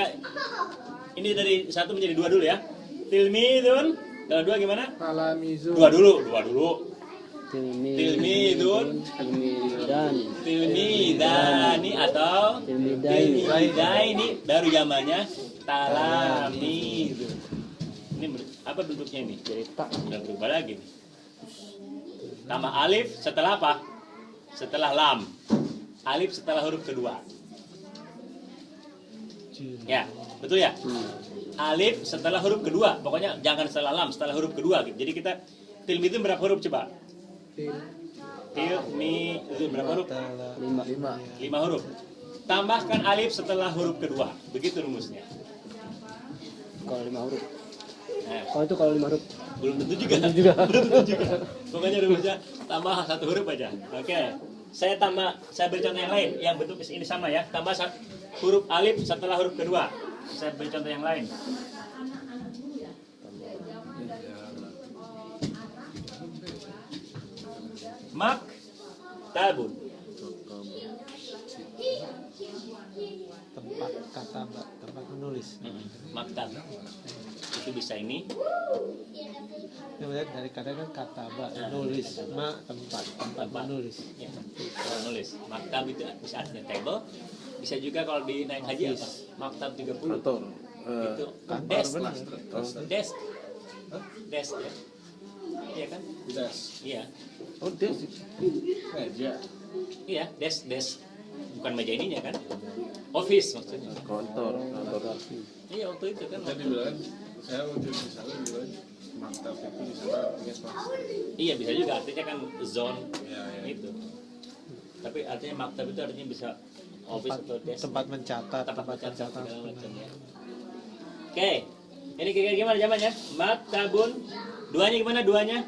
ini dari 1 menjadi 2 dulu ya. Tilmidun, kalau 2 gimana? Talamizu. 2 dulu. Tilmidun. Tilmidani atau tilmidaini baru zamannya talamidun. Ini apa bentuknya ini? Cerita. Udah berubah lagi nih. Tambah alif setelah apa? Setelah lam. Alif setelah huruf kedua. Ya, betul ya? Alif setelah huruf kedua. Pokoknya jangan setelah lam, setelah huruf kedua. Jadi kita tilmidun berapa huruf coba? Tilmidun berapa huruf? 5 huruf. Tambahkan alif setelah huruf kedua. Begitu rumusnya. Kalau 5 huruf. Nah, Kalau itu kalau 5 huruf. belum tentu juga. Belum tentu juga. Pokoknya rumusnya tambah 1 huruf aja. Oke. Saya beri contoh yang lain yang bentuk ini sama ya. Tambah huruf alif setelah huruf kedua. Saya beri contoh yang lain. Maktabun. Tempat kata tempat menulis. Maktab. Itu bisa ini. Ya, lihat dari kata kan kata menulis, tempat menulis. Ya, menulis. Maktab itu bisa artinya table. Bisa juga kalau di naik haji apa? Maktab 30. Kantor. Itu Kantor desk. benar. Desk. Desk ya. Iya kan? Desk. Iya. Oh, dia Meja. Iya, desk. Bukan meja ininya kan? Office maksudnya. kantor. Iya, waktu itu kan. Tadi bilang, saya waktu di sana bilang maktab itu di sana artinya kelas. Iya, bisa juga artinya kan zone Ya. itu. Tapi artinya maktab itu artinya bisa office atau desk. Tempat mencatat, Tempat mencatat mencatat. segala macam ya. Oke. Ini kira-kira gimana zamannya? Maktabun. Duanya gimana duanya?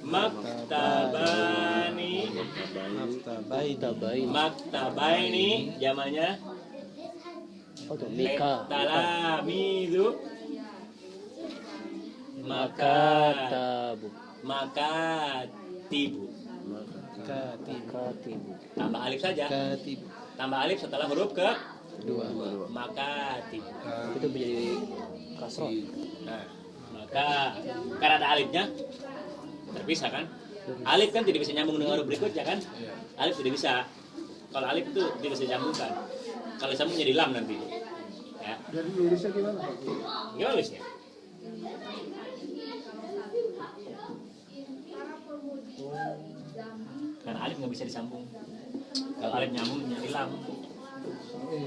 Maktabani. Maktabaini zamannya Oh, tuh, Mika. talamidu. Makatabu. Makatibu. Makatibu. Tambah alif saja. Tambah alif setelah huruf ke Dua. makatibu. Itu menjadi kasroh. Nah, maka karena ada alifnya terpisah kan? Alif kan tidak bisa nyambung dengan huruf berikutnya kan? Alif tidak bisa. Kalau alif itu tidak bisa nyambungkan. Kalau disambung jadi lam nanti. Ya, Jadi nulisnya gimana Pak? gimana nulisnya? Karena alif nggak bisa disambung. Kalau alif nyambung jadi lam. Ya.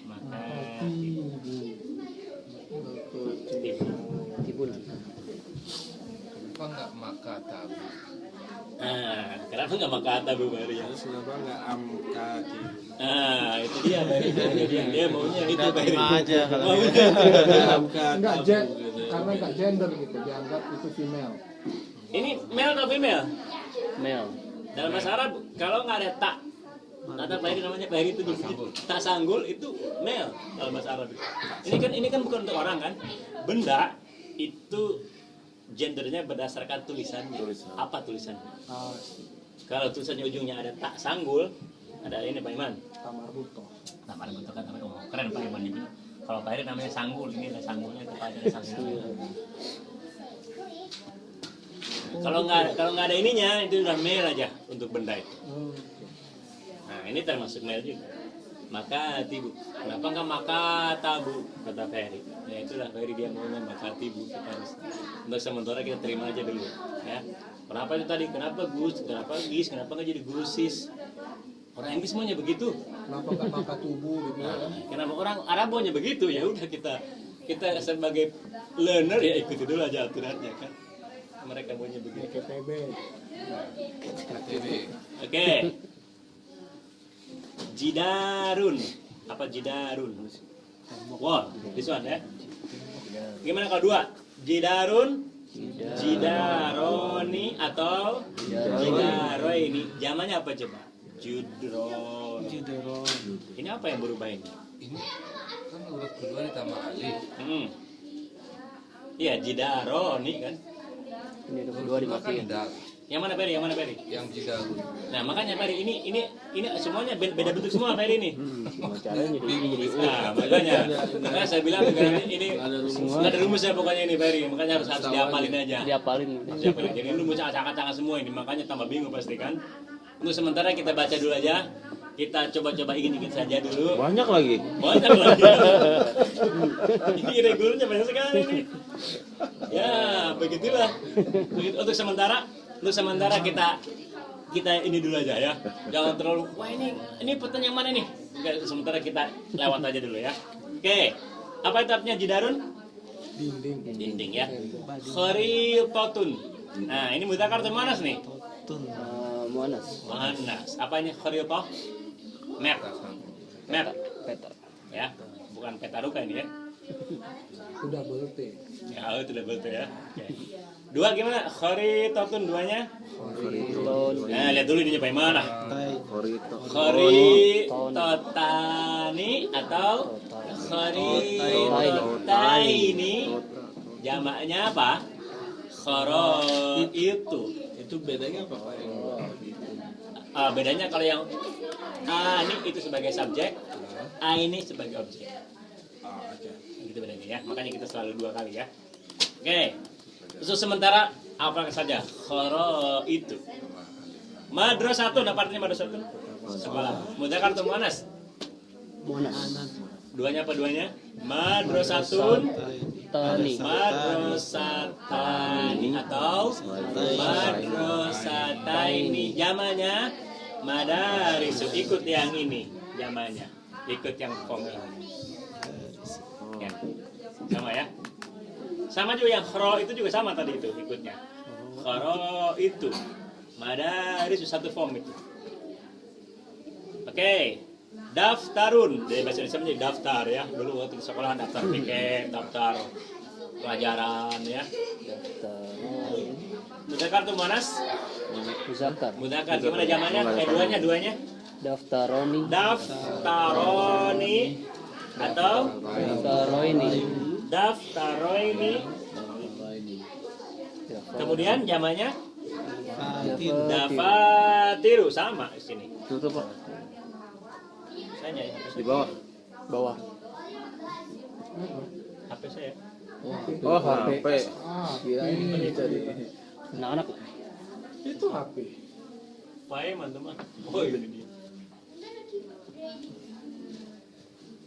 Maka Tibun. Kenapa nggak maka tabu? kenapa nggak makata Bu Bari ya? Kenapa nggak amkati? Itu dia Bari. Dia maunya itu Bari. Terima aja kalau Maunya Enggak karena nggak gender gitu, dianggap itu female. ini male atau female? Mel. Dalam bahasa Arab kalau nggak ada tak kata Bari namanya Bari itu tak sanggul itu male dalam bahasa Arab. Ini kan bukan untuk orang kan? Benda itu gendernya berdasarkan tulisannya. Apa tulisannya? Kalau tulisannya ujungnya ada tak sanggul, ada ini Pak Iman. Tamarbuto. Nah, pada bentuk kan namanya, keren Pak Iman ini. Kalau Pak Eri namanya sanggul, ini ada sanggulnya, tepatnya ada sanggul. Kalau nggak ada ininya, itu udah mel aja untuk benda itu. Nah, ini termasuk mel juga. Makati Bu. Kenapa nggak makata Bu? Kata Ferry. Ya itulah Ferry dia maunya makati Bu. Kita harus untuk sementara kita terima aja dulu. Ya. Kenapa itu tadi? Kenapa Gus? Kenapa Gis? Kenapa nggak jadi Gusis? Orang Inggris maunya begitu. Kenapa nggak makan tubuh gitu ya? Kenapa orang Arab maunya begitu? Ya udah kita sebagai learner ya ikuti dulu aja aturannya kan. Mereka maunya begitu. KTB. Oke. Jidarun. Apa jidarun? Wall. This one ya. Gimana kalau dua? Jidarun, jidaroni atau jidaroini. Jamannya apa coba? Judron. Ini apa yang berubah ini? Ini kan huruf kedua ditambah alif. Iya, jidaroni kan. Ini ada kedua dimatiin. Dal. Yang mana Peri? Yang mana Peri? Yang jidaru. Nah, makanya Peri ini semuanya beda bentuk semua Peri ini. Gimana caranya jadi Nah, makanya saya bilang ini nggak ada rumusnya pokoknya ini Peri. Makanya harus dihafalin aja. diapalin. Harus dihafalin. Jadi rumusnya acak-acakan semua ini. Makanya tambah bingung pasti kan. Untuk sementara kita baca dulu aja. Kita coba-coba ingin saja dulu. Banyak lagi. Banyak lagi. Ini regulernya banyak sekali nih. Ya, begitulah. Untuk sementara kita ini dulu aja ya. Jangan terlalu wah ini pertanyaan mana nih? Oke, sementara kita lewat aja dulu ya. Oke. Apa itu artinya jidarun? Dinding ya. Kharitatun. Nah, ini mudzakkar atau muannas nih? Muannas. Muannas. Apanya kharitah? Map. Peta. Ya. Bukan peta ruka ini ya. Udah berarti. Ya, itu udah betul ya. Oke. Dua gimana? Kharitatun duanya? Nah, lihat dulu ininya Pak Iman. Kharitatani atau kharitaini. Jamaknya apa? Kharaitu. Itu bedanya apa Pak? Bedanya kalau yang A ini itu sebagai subjek, A ini sebagai objek. Gitu bedanya ya. Makanya kita selalu dua kali ya. Oke. Untuk sementara apa saja? Kharaitu. Madrasatun, apa artinya madrasatun? Sekolah. Mudzakkar atau muannas? Muannas. Duanya apa duanya? Madrasatun. Tani. Madrasatani atau madrasataini. Jamanya madarisu. Ikut yang ini jamanya. Ikut yang form ini. Ya. Sama ya. Sama juga yang khro itu juga sama tadi itu ikutnya. Khro itu madarisu satu form itu. Oke. Daftarun dari bahasa Indonesia menjadi daftar ya. Dulu waktu di sekolah daftar piket, daftar pelajaran ya. Mudzakkar atau muannas? Muzakkar. Mudzakkar gimana zamannya? Duanya. Daftaroni. Daftaroni atau Daftaroini. daftaroini. Kemudian zamannya dafatiru sama di sini. Tutup Pak. Saya ya. Di bawah. Bawah. HP saya. Oh, HP. Kirain jadi. Anak-anak. Itu HP. Baik, teman. Oh, ini dia.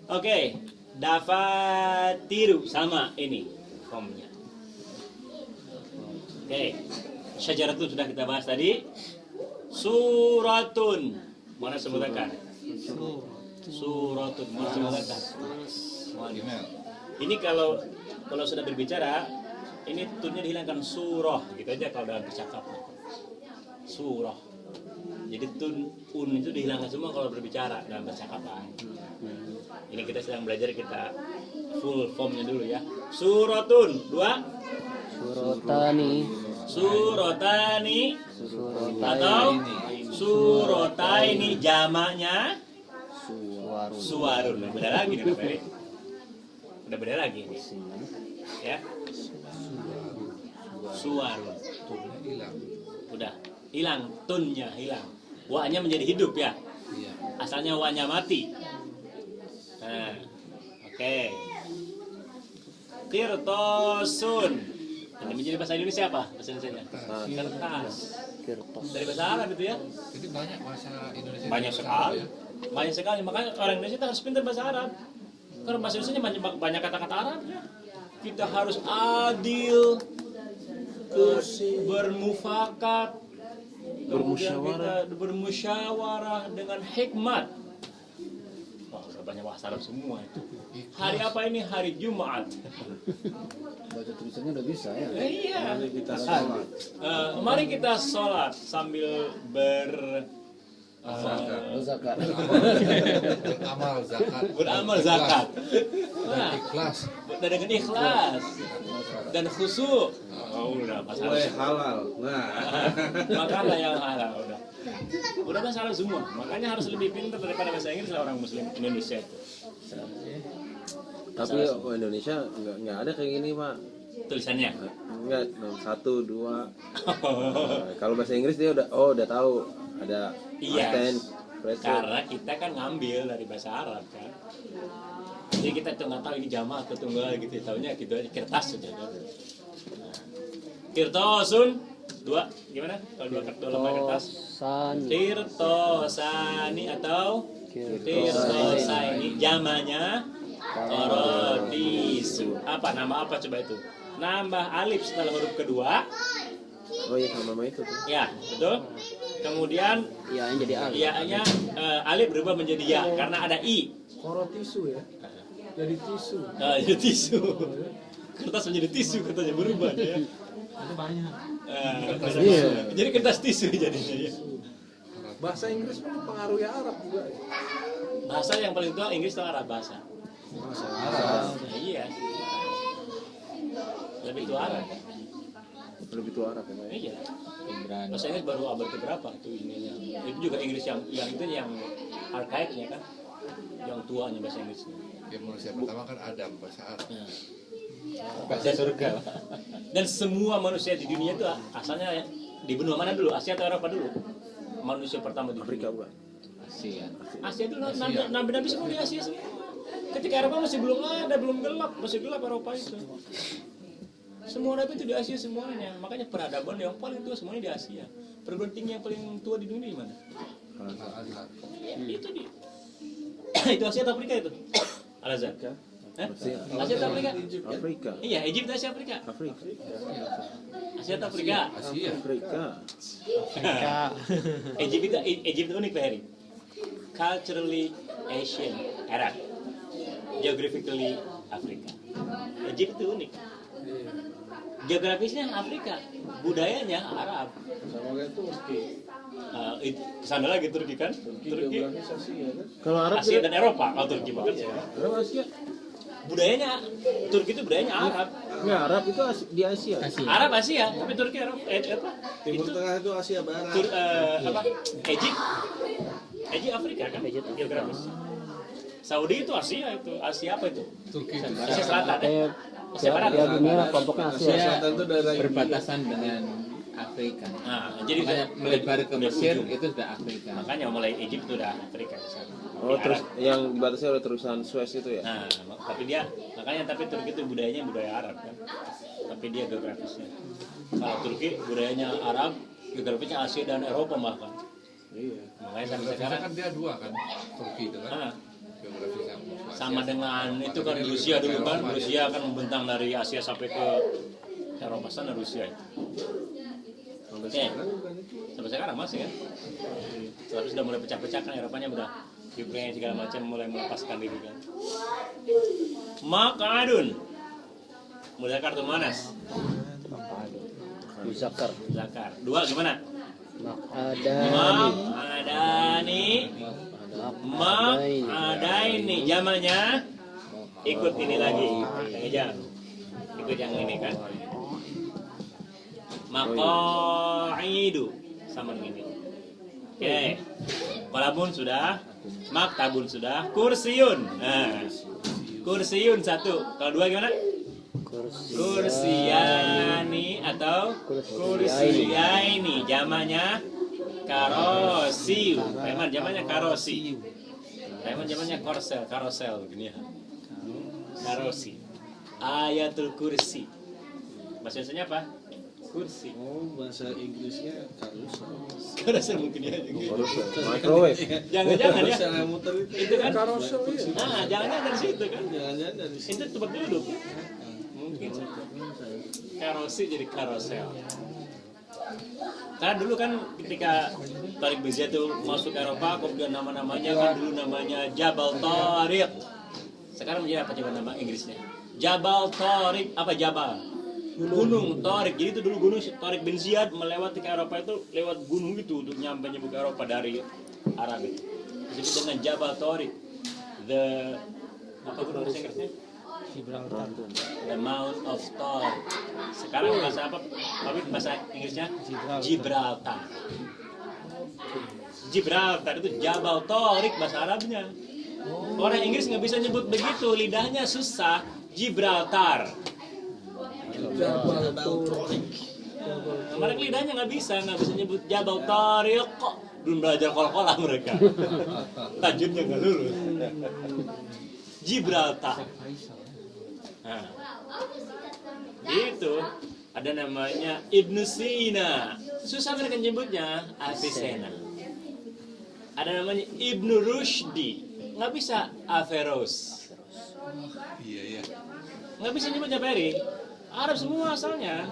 Oke, dafatiru sama ini formnya. Oke, syajaratun sudah kita bahas tadi. Suratun, mana sebutkan? Suratun, mana sebutkan? Email. Ini kalau sudah berbicara, ini tunnya dihilangkan surah, gitu aja kalau dalam percakapan. Surah. Jadi un itu dihilangkan semua kalau berbicara dalam percakapan. Ini kita sedang belajar, kita full formnya dulu ya. Suratun, dua. Surotani. Surotani atau surotaini jamaknya Suwarun. suwarun. Beda lagi nih Pak Ferry. Udah beda lagi ini. Ya. Suwarun. Turunnya hilang. Udah. hilang, tunnya hilang. Wa-nya menjadi hidup ya. Iya. Asalnya wa-nya mati. Nah, oke. Qirtasun. Ini menjadi bahasa Indonesia apa? Bahasa Indonesia. Kertas. Kertas. Dari bahasa Arab itu ya. Jadi banyak bahasa Indonesia. Banyak sekali. Ya. Banyak sekali. Makanya orang Indonesia harus pintar bahasa Arab. Karena bahasa Indonesia banyak kata-kata Arabnya. Kita harus adil, bermufakat, bermusyawarah dengan hikmat. Wah, udah banyak bahasa Arab semua itu. Hari apa ini? Hari Jumat. Baca tulisannya udah bisa ya. Iya. Kita sholat. Mari kita sholat sambil Zakat. Beramal zakat. beramal zakat. Dan Nah, ikhlas. dan dengan ikhlas dan khusyuk. Oh, udah bahasa Arab. halal. Nah, Makanlah yang halal udah bahasa Arab semua. Makanya harus lebih pintar daripada bahasa Inggris lah orang Muslim Indonesia itu. Tapi Indonesia nggak ada kayak gini Pak. Tulisannya. Enggak, 1, 2. Kalau bahasa Inggris dia udah tahu ada Iya. patent, present. Karena kita kan ngambil dari bahasa Arab kan. Jadi kita tuh nggak tahu ini jamak atau tunggal gitu. Taunya gitu aja kertas saja. Nah. Kirtosun 2 gimana? Kalau 2 lembar kertas. San. Tirtosani atau Tirtosaini jamanya Korodisu. Apa nama apa coba itu? Nambah alif setelah huruf kedua. Oh iya sama itu tuh. Ya, betul. Kemudian Ya, yang jadi alif. ya-nya alif berubah menjadi ya karena ada i. Koro tisu ya. Jadi tisu. Jadi tisu. Kertas menjadi tisu katanya berubah ya. Itu banyak. Iya. Jadi kertas tisu jadinya ya. Bahasa Inggris pun pengaruhnya Arab juga ya. Bahasa yang paling tua Inggris atau Arab bahasa? Bahasa Arab. Ya, iya. Lebih tua Arab. Lebih tua Arab ya Pak. Iya. Ibrani. Bahasa Inggris baru abad keberapa tuh ininya. Itu juga Inggris yang itu yang arkaiknya kan. Yang tuanya bahasa Inggrisnya. Ya, manusia pertama kan Adam, bahasa Arab. Nah. Bahasa surga. Dan semua manusia di dunia itu asalnya ya, di benua mana dulu? Asia atau Eropa dulu? Manusia pertama di Afrika dunia. bukan? Asia. Asia dulu, nabi-nabi semua di Asia semua. Ketika Eropa masih belum ada, belum gelap, masih gelap Eropa itu. Semua nabi itu di Asia semuanya. Makanya peradaban yang paling tua semuanya di Asia. Perguruan tinggi yang paling tua di dunia di mana? Al-Azhar. Itu di itu Asia atau Afrika itu? Al-Azhar. Hah? Asia atau Afrika? Afrika. Iya, Egypt Asia Afrika. Afrika. Asia atau Afrika? Asia. Afrika. Egypt unik Pak Heri. Culturally Asian, Arab. Geographically Afrika. Egypt itu unik. Geografisnya Afrika, budayanya Arab. Sama kayak Turki. Kesana lagi Turki kan? Turki Turki, geografis Asia kan. Kalau Arab Asia dan Eropa. Kalau Turki banget ya. Arab Asia. Budayanya Turki itu budayanya Arab. Enggak, Arab itu di Asia. Arab Asia, tapi Turki Eropa. Apa? Timur Itu Tengah itu Asia Barat. apa? Egypt Afrika kan? Geografis. Saudi itu Asia itu. Asia apa itu? Turki itu Asia Selatan. Ya? Asia Ya, Barat. ya dunia kelompoknya Asia. Asia Selatan itu daerah berbatasan dengan Afrika. Nah, jadi Makanya melebar ke udah Mesir ujung. itu sudah Afrika. Makanya mulai Egypt itu udah Afrika di sana. Oh, Di terus Arab. yang dibatasi oleh terusan Suez itu ya? Nah, tapi dia makanya Turki itu budayanya budaya Arab kan. Tapi dia geografisnya. Kalau Turki budayanya Arab, geografisnya Asia dan Eropa bahkan. Iya. Makanya sampai Geografisnya sekarang kan dia dua kan, Turki itu kan. ah, Geografisnya. sama dengan itu kan Rusia dulu kan. Rusia kan membentang dari Asia sampai ke Eropa sana Rusia itu. Sampai Oke. sekarang bukan itu. Sampai sekarang masih kan. Tapi sudah mulai pecah-pecah kan Eropanya udah Ukraina segala macam mulai melepaskan diri kan. Makadun. Mulai kartu manas. Muzakkar. Zakar. 2 gimana? Makadani. Makadani. Makadaini jamannya ikut ini lagi. Yang ikut yang ini kan. Maqaidu sama dengan ini. Oke. Kolabun sudah, maktabun sudah, kursiun. Nah. Kursiun 1. Kalau 2 gimana? Kursiyani atau kursiyaini, jamaknya karosiu. Memang jamaknya karosi. Memang jamaknya karosel begini ya. Karosi. Ayatul kursi. Bahasa Indonesianya apa? Kursi. Oh, bahasa Inggrisnya Karosel mungkin ya. Microwave. Jangan-jangan ya. Saya muter Itu kan Karosel ya. nah, jangan-jangan dari situ kan. jangan-jangan dari sini. Itu tempat duduk. Mungkin karosi jadi karosel. Karena dulu kan ketika Tariq Bezia itu masuk Eropa, kemudian nama-namanya kan dulu namanya Jabal Tariq. Sekarang menjadi apa coba nama Inggrisnya? Jabal Tariq, apa Jabal? Gunung Tariq. Jadi itu dulu gunung Tariq bin Ziyad melewati ke Eropa itu lewat gunung itu untuk nyampe ke Eropa dari Arab itu. Disebut dengan Jabal Tariq. The apa gunung bahasa Inggrisnya? Gibraltar. The Mount of Tariq. Sekarang bahasa apa? Tapi bahasa Inggrisnya Gibraltar. Gibraltar itu Jabal Tariq bahasa Arabnya. Orang Inggris nggak bisa nyebut begitu, lidahnya susah. Gibraltar. Mereka lidahnya nggak bisa nyebut Jabal Tariq kok. Belum belajar kol-kolah mereka. Tajudnya nggak lulus. Gibraltar. Nah, itu ada namanya Ibnu Sina. Susah mereka nyebutnya Avicenna. Ada namanya Ibnu Rushdi. Nggak bisa Averroes. Iya. Nggak bisa nyebutnya Peri. Arab semua asalnya.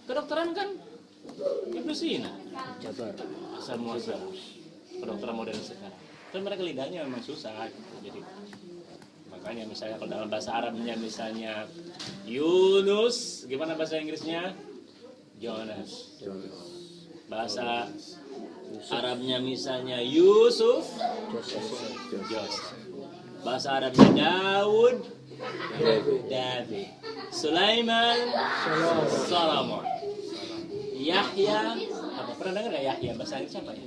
Kedokteran kan Ibnu Sina. Jabar. Asal muasal. Kedokteran modern sekarang. Kan mereka lidahnya memang susah. Jadi makanya misalnya kalau dalam bahasa Arabnya misalnya Yunus, gimana bahasa Inggrisnya? Jonas. Bahasa Arabnya misalnya Yusuf, Joseph. Bahasa Arabnya Daud, David. Sulaiman, Solomon. Yahya, apa pernah dengar nggak Yahya? Bahasa Inggris apa ya?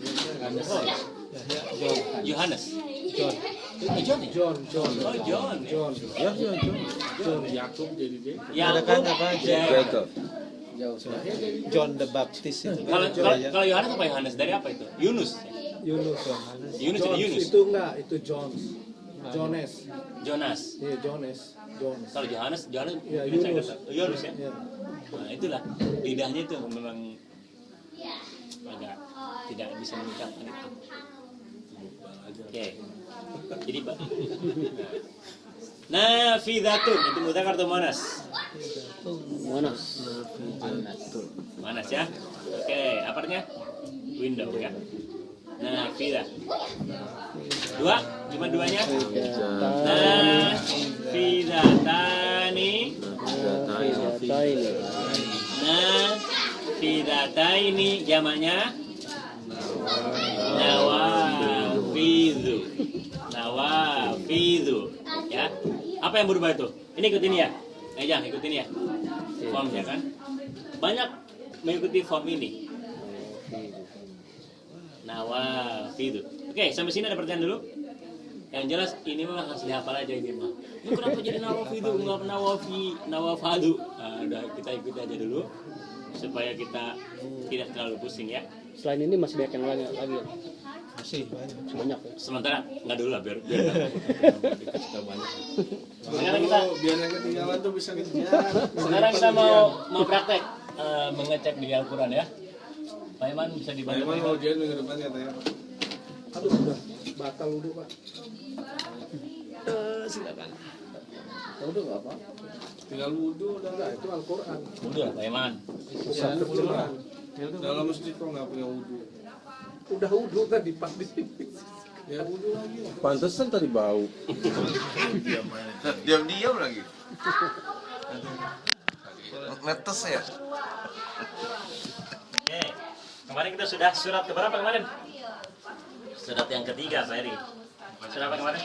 Oh, Yohanes. John. Oh, John. John Yakub jadi dia. Ada kan apa? Jacob. John the Baptist itu. Kalau Yohanes apa Yohanes? Dari apa itu? Yunus. Yunus Yohanes. Yunus jadi Yunus. Itu enggak, itu Jones. Jonas. Iya, Jones. Kalau Yohanes Ya, ini saya Yunus. kata. Yunus ya. Iya. Nah, itulah lidahnya itu memang agak tidak bisa mengucapkan itu. Oke. Jadi Pak. Nafidatun itu mudzakkar atau muannas? Monas. Muannas ya. Oke, aparnya? Window ya. Nafidah. Dua, cuma duanya. Nafidatani. Nafidataini jamaknya nawafidu ya. Apa yang berubah itu? Ini ikutin ya. Jangan ikutin ya. Formnya kan banyak mengikuti form ini. Nawafidu. Oke, sampai sini ada pertanyaan dulu. Yang jelas ini mah harus dihafal aja ini mah. Ini kenapa jadi nawafidu enggak nawafadu? Nah, udah kita ikuti aja dulu supaya kita tidak terlalu pusing ya. Selain ini masih banyak yang lain lagi ya? Masih Banyak ya? Sementara nggak dulu lah biar kita banyak. biar yang ketinggalan tuh bisa kejar. Sekarang kita mau praktek mengecek di Al-Quran ya. Pak Iman bisa dibantu. Pak Iman mau ujian minggu depan katanya. Aduh, udah batal wudhu, Pak. Silakan. Udah enggak apa? Tinggal wudhu udah Enggak, itu Al-Qur'an. Udah Pak Iman. Pusat terjemahan. dalam masjid kok nggak punya wudhu. Udah wudhu tadi Pak di sini. Ya wudhu lagi lah. Pantesan tadi bau. Diam-diam lagi. Netes ya. Oke. Kemarin kita sudah surat keberapa kemarin? Surat yang ketiga Pak Eri. Surat apa kemarin?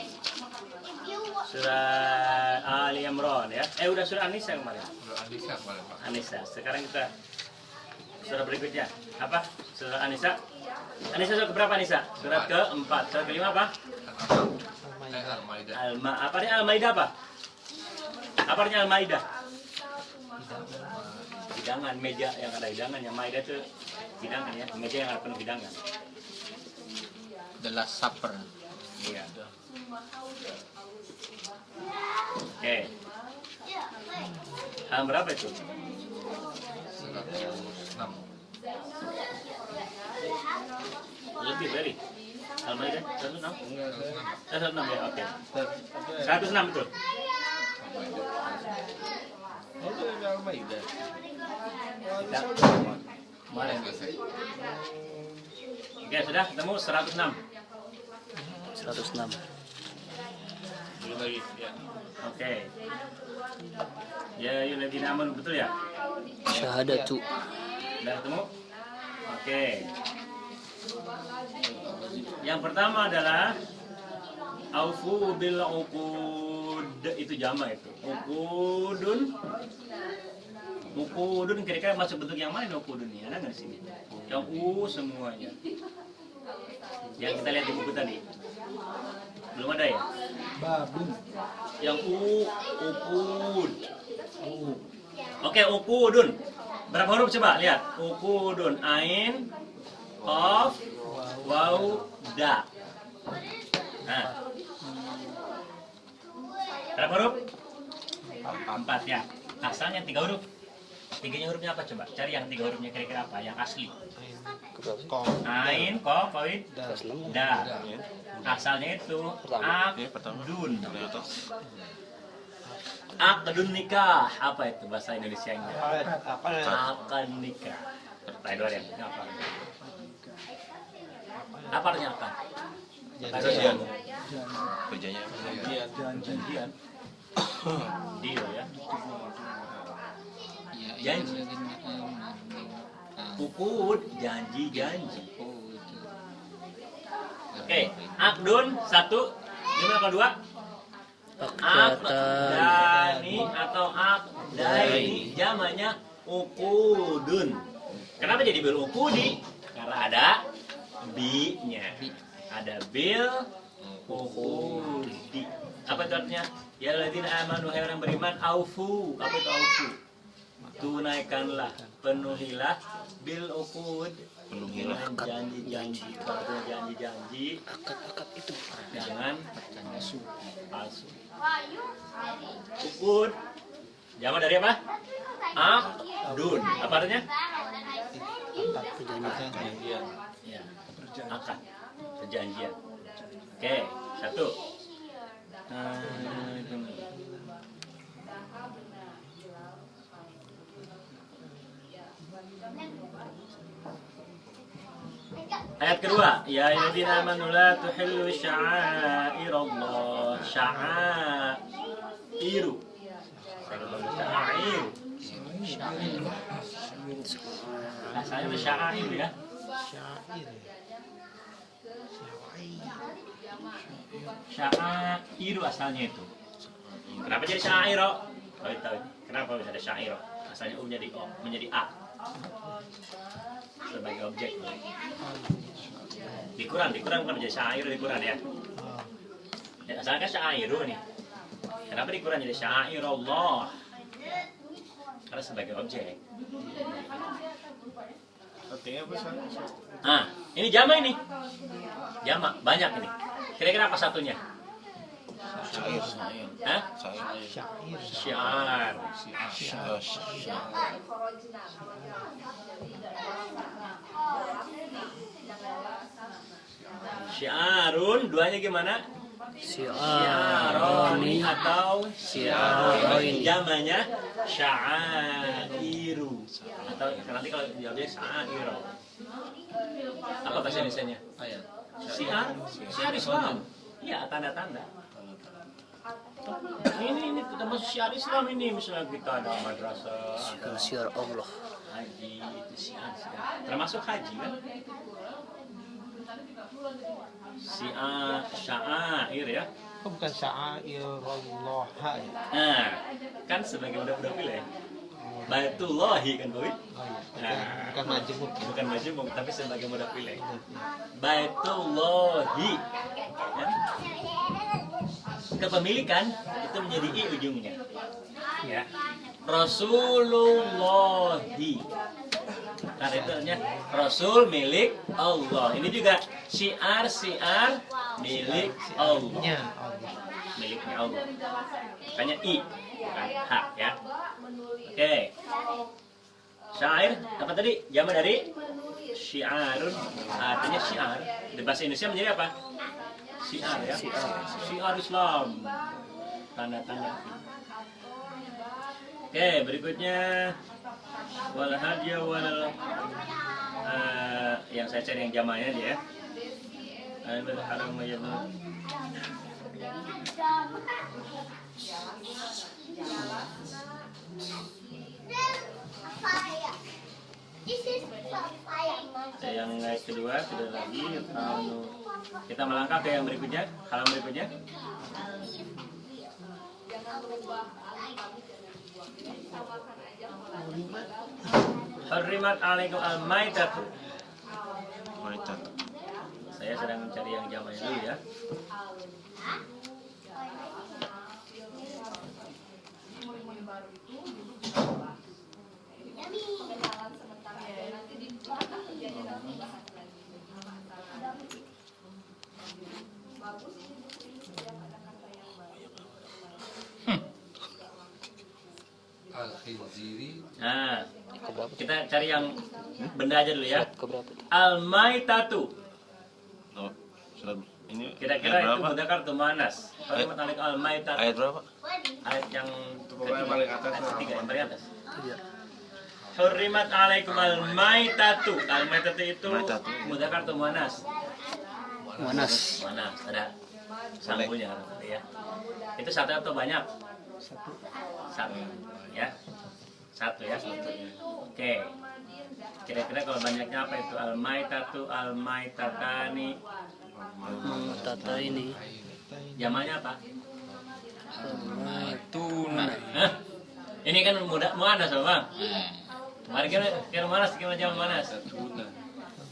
Surat Ali Imran ya. Udah surat An-Nisa kemarin. Andisa kemarin Pak. An-Nisa. Sekarang kita surat berikutnya. Apa? Surat An-Nisa. An-Nisa surat keberapa Nisa? Surat keempat. Surat kelima apa? Al-Maidah. Apa artinya Al-Maidah apa? Apa artinya Al-Maidah? Hidangan, meja yang ada hidangannya. Maidah itu hidangan ya, meja yang ada penuh hidangan. The Last Supper. Iya. Oke. Halaman berapa itu? 106. Lebih dari halaman itu 106. 106 ya, oke. 106 betul. Oh, itu ada Al-Maidah. Kemarin. Oke, sudah ketemu 106. 106. Belum lagi, ya. Oke. Ya, ayyuhalladzina amanu, betul ya? Syahadatu. Sudah ketemu? Oke. Yang pertama adalah aufu bil uqud, itu jama itu. Uqudun kira-kira masuk bentuk yang mana uqudun ini? Ada nggak di sini? Yang semuanya. Yang kita lihat di buku tadi. Belum ada ya? Babun. Yang uqud. Oke, uqudun. Berapa huruf coba lihat? Uqudun, ain, qaf, waw, da. Nah. Berapa huruf? 4 ya. Asalnya 3 huruf. 3-nya hurufnya apa coba? Cari yang 3 hurufnya kira-kira apa? Yang asli. Kok. Ain, qaf, waw, da. Asalnya itu akdun. Akdun nikah. Apa itu bahasa Indonesianya? Apa ya? Akad nikah. Tanya ya. Apa? Apa artinya akad? Perjanjian. Perjanjian. Janjian. Deal ya. Janji. Ukud, janji. Oke, akdun 1. Gimana kedua? Akdani atau akdaini, jamanya ukudun. Kenapa jadi bil ukudi? Karena ada bi-nya. Ada bil ukudi. Apa itu artinya? Ya ladzina amanu, hai orang beriman, aufu. Apa itu aufu? Tunaikanlah, penuhilah bil ukud. Penuhilah janji-janji. Kalau ada janji-janji, Akad itu. jangan palsu. Ukud. Jama dari apa? Akdun. Apa artinya? Perjanjian. Ya. Akad. Perjanjian. Oke, 1. Ayat kedua, ya ayyuhalladzina amanu la tuhillu sya'airallah. Sya'airu. Sya'airu. Asalnya itu sya'airu ya. Sya'airu asalnya itu. Kenapa jadi sya'airu? Tahu. Kenapa bisa ada sya'airu? Asalnya U menjadi A. Sebagai objek. Di Quran kan menjadi sya'airu di Quran ya. Asalnya kan sya'airu nih. Kenapa di Quran jadi sya'airullah? Karena sebagai objek. Artinya apa sih? Nah, ini jama ini. Jama, banyak ini. Kira-kira apa satunya? Syair. Hah? Syair. Syiar. Syiarun, duanya gimana? Syiaroni atau Syiaroni. Jamanya sya'airu. Atau nanti kalau jawabnya sya'airu. Apa bahasa Indonesianya? Syiar Islam. Iya, tanda-tanda. Ini termasuk syiar Islam ini. Misalnya kita ada madrasah, ada Syiar Allah. haji, itu syiar. Termasuk haji kan? Sya'air ya. Oh, bukan sya'airullah ya. Nah, kan sebagai budak-budak wilayah. Baitullahi kan, Boy? Oh iya. Bukan majemuk. Bukan majemuk, tapi sebagai budak wilayah. Baitullahi. Ya. Kepemilikan itu menjadi i ujungnya. Ya. Rasulullahi. Karena itu artinya Rasul milik Allah. Ini juga syiar milik Allah. Miliknya Allah. Makanya I bukan H ya. Oke. Syair apa tadi? Jamak dari syiar. Artinya syiar. Di bahasa Indonesia menjadi apa? Syiar ya. Syiar Islam. Tanda-tanda. Oke, berikutnya wal hadiya wal yang saya cari yang jamaknya dia ya. Al haram mayyamut. Yang kedua sudah lagi. Kita melangkah ke yang berikutnya, halaman berikutnya. Harimat alaikum al-maitatu. Saya sedang mencari yang jamaknya dulu ya. Al-Khiziri. Nah, kita cari yang benda aja dulu ya. Keberapa tuh? Al-maitatu. Oh, surat ini Kira-kira ayat itu berapa? mudzakkar atau muannas? Harimat alaikum al-maitatu. Ayat berapa? Ayat yang Pokoknya paling atas ayat lah. ketiga yang paling atas. Hurrimat alaikum al-maitatu. Al-maitatu itu Maitatu. mudzakkar atau muannas? Manas. Muannas, ada sambungnya ya. Itu satu atau banyak? Satu. Ya. Satu ya. Oke. Kira-kira kalau banyaknya apa itu? Al-maitatu, al-maitatani. Tata ini. Jamaknya apa? Tuna. Hah? Ini kan muannas loh, Bang. Mari kira manas, kira jam manas.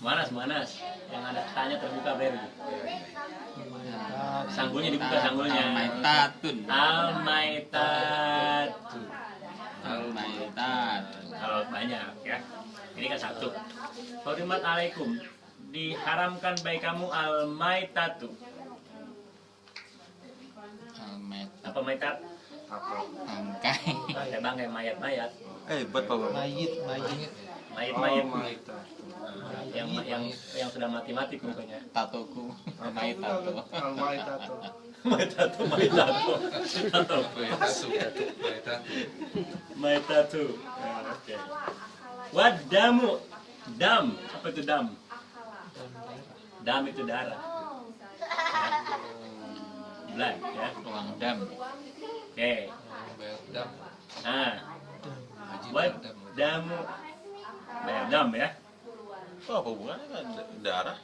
Manas. Yang ada tanya terbuka baru. Sanggulnya dibuka sanggulnya. Al-maitatun. Al-maitatu. Al-maitat. Kalau banyak ya. Ini kan satu. Hurimat alaikum. Diharamkan bagi kamu al-maitatu. Al-maitat. Apa maitat? Bangkai. Bangkai mayat-mayat. Buat Pak. Mayit. Mayat-mayat. Yang sudah mati-mati pokoknya. Tatoku. Maitato. Al-Maitatu. Maitatu. Maitatu. Oke. Wadamu. Dam. Apa itu dam? Dam itu darah. Blood ya. Uang dam. Oke. Nah. Wadamu. Bayar dam ya. Oh, apa hubungannya kan darah?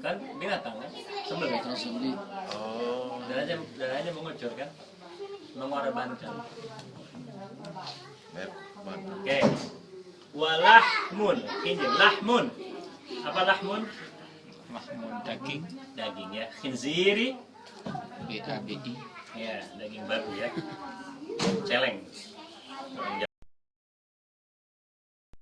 Kan binatang kan? Sembelih. Oh, Darahnya mengucur kan? Mengorbankan. Oke. Walahmun. Ini lahmun. Apa lahmun? Mahmud daging. Daging ya. Khinziri. BABI. Ya, daging babi ya. Celeng.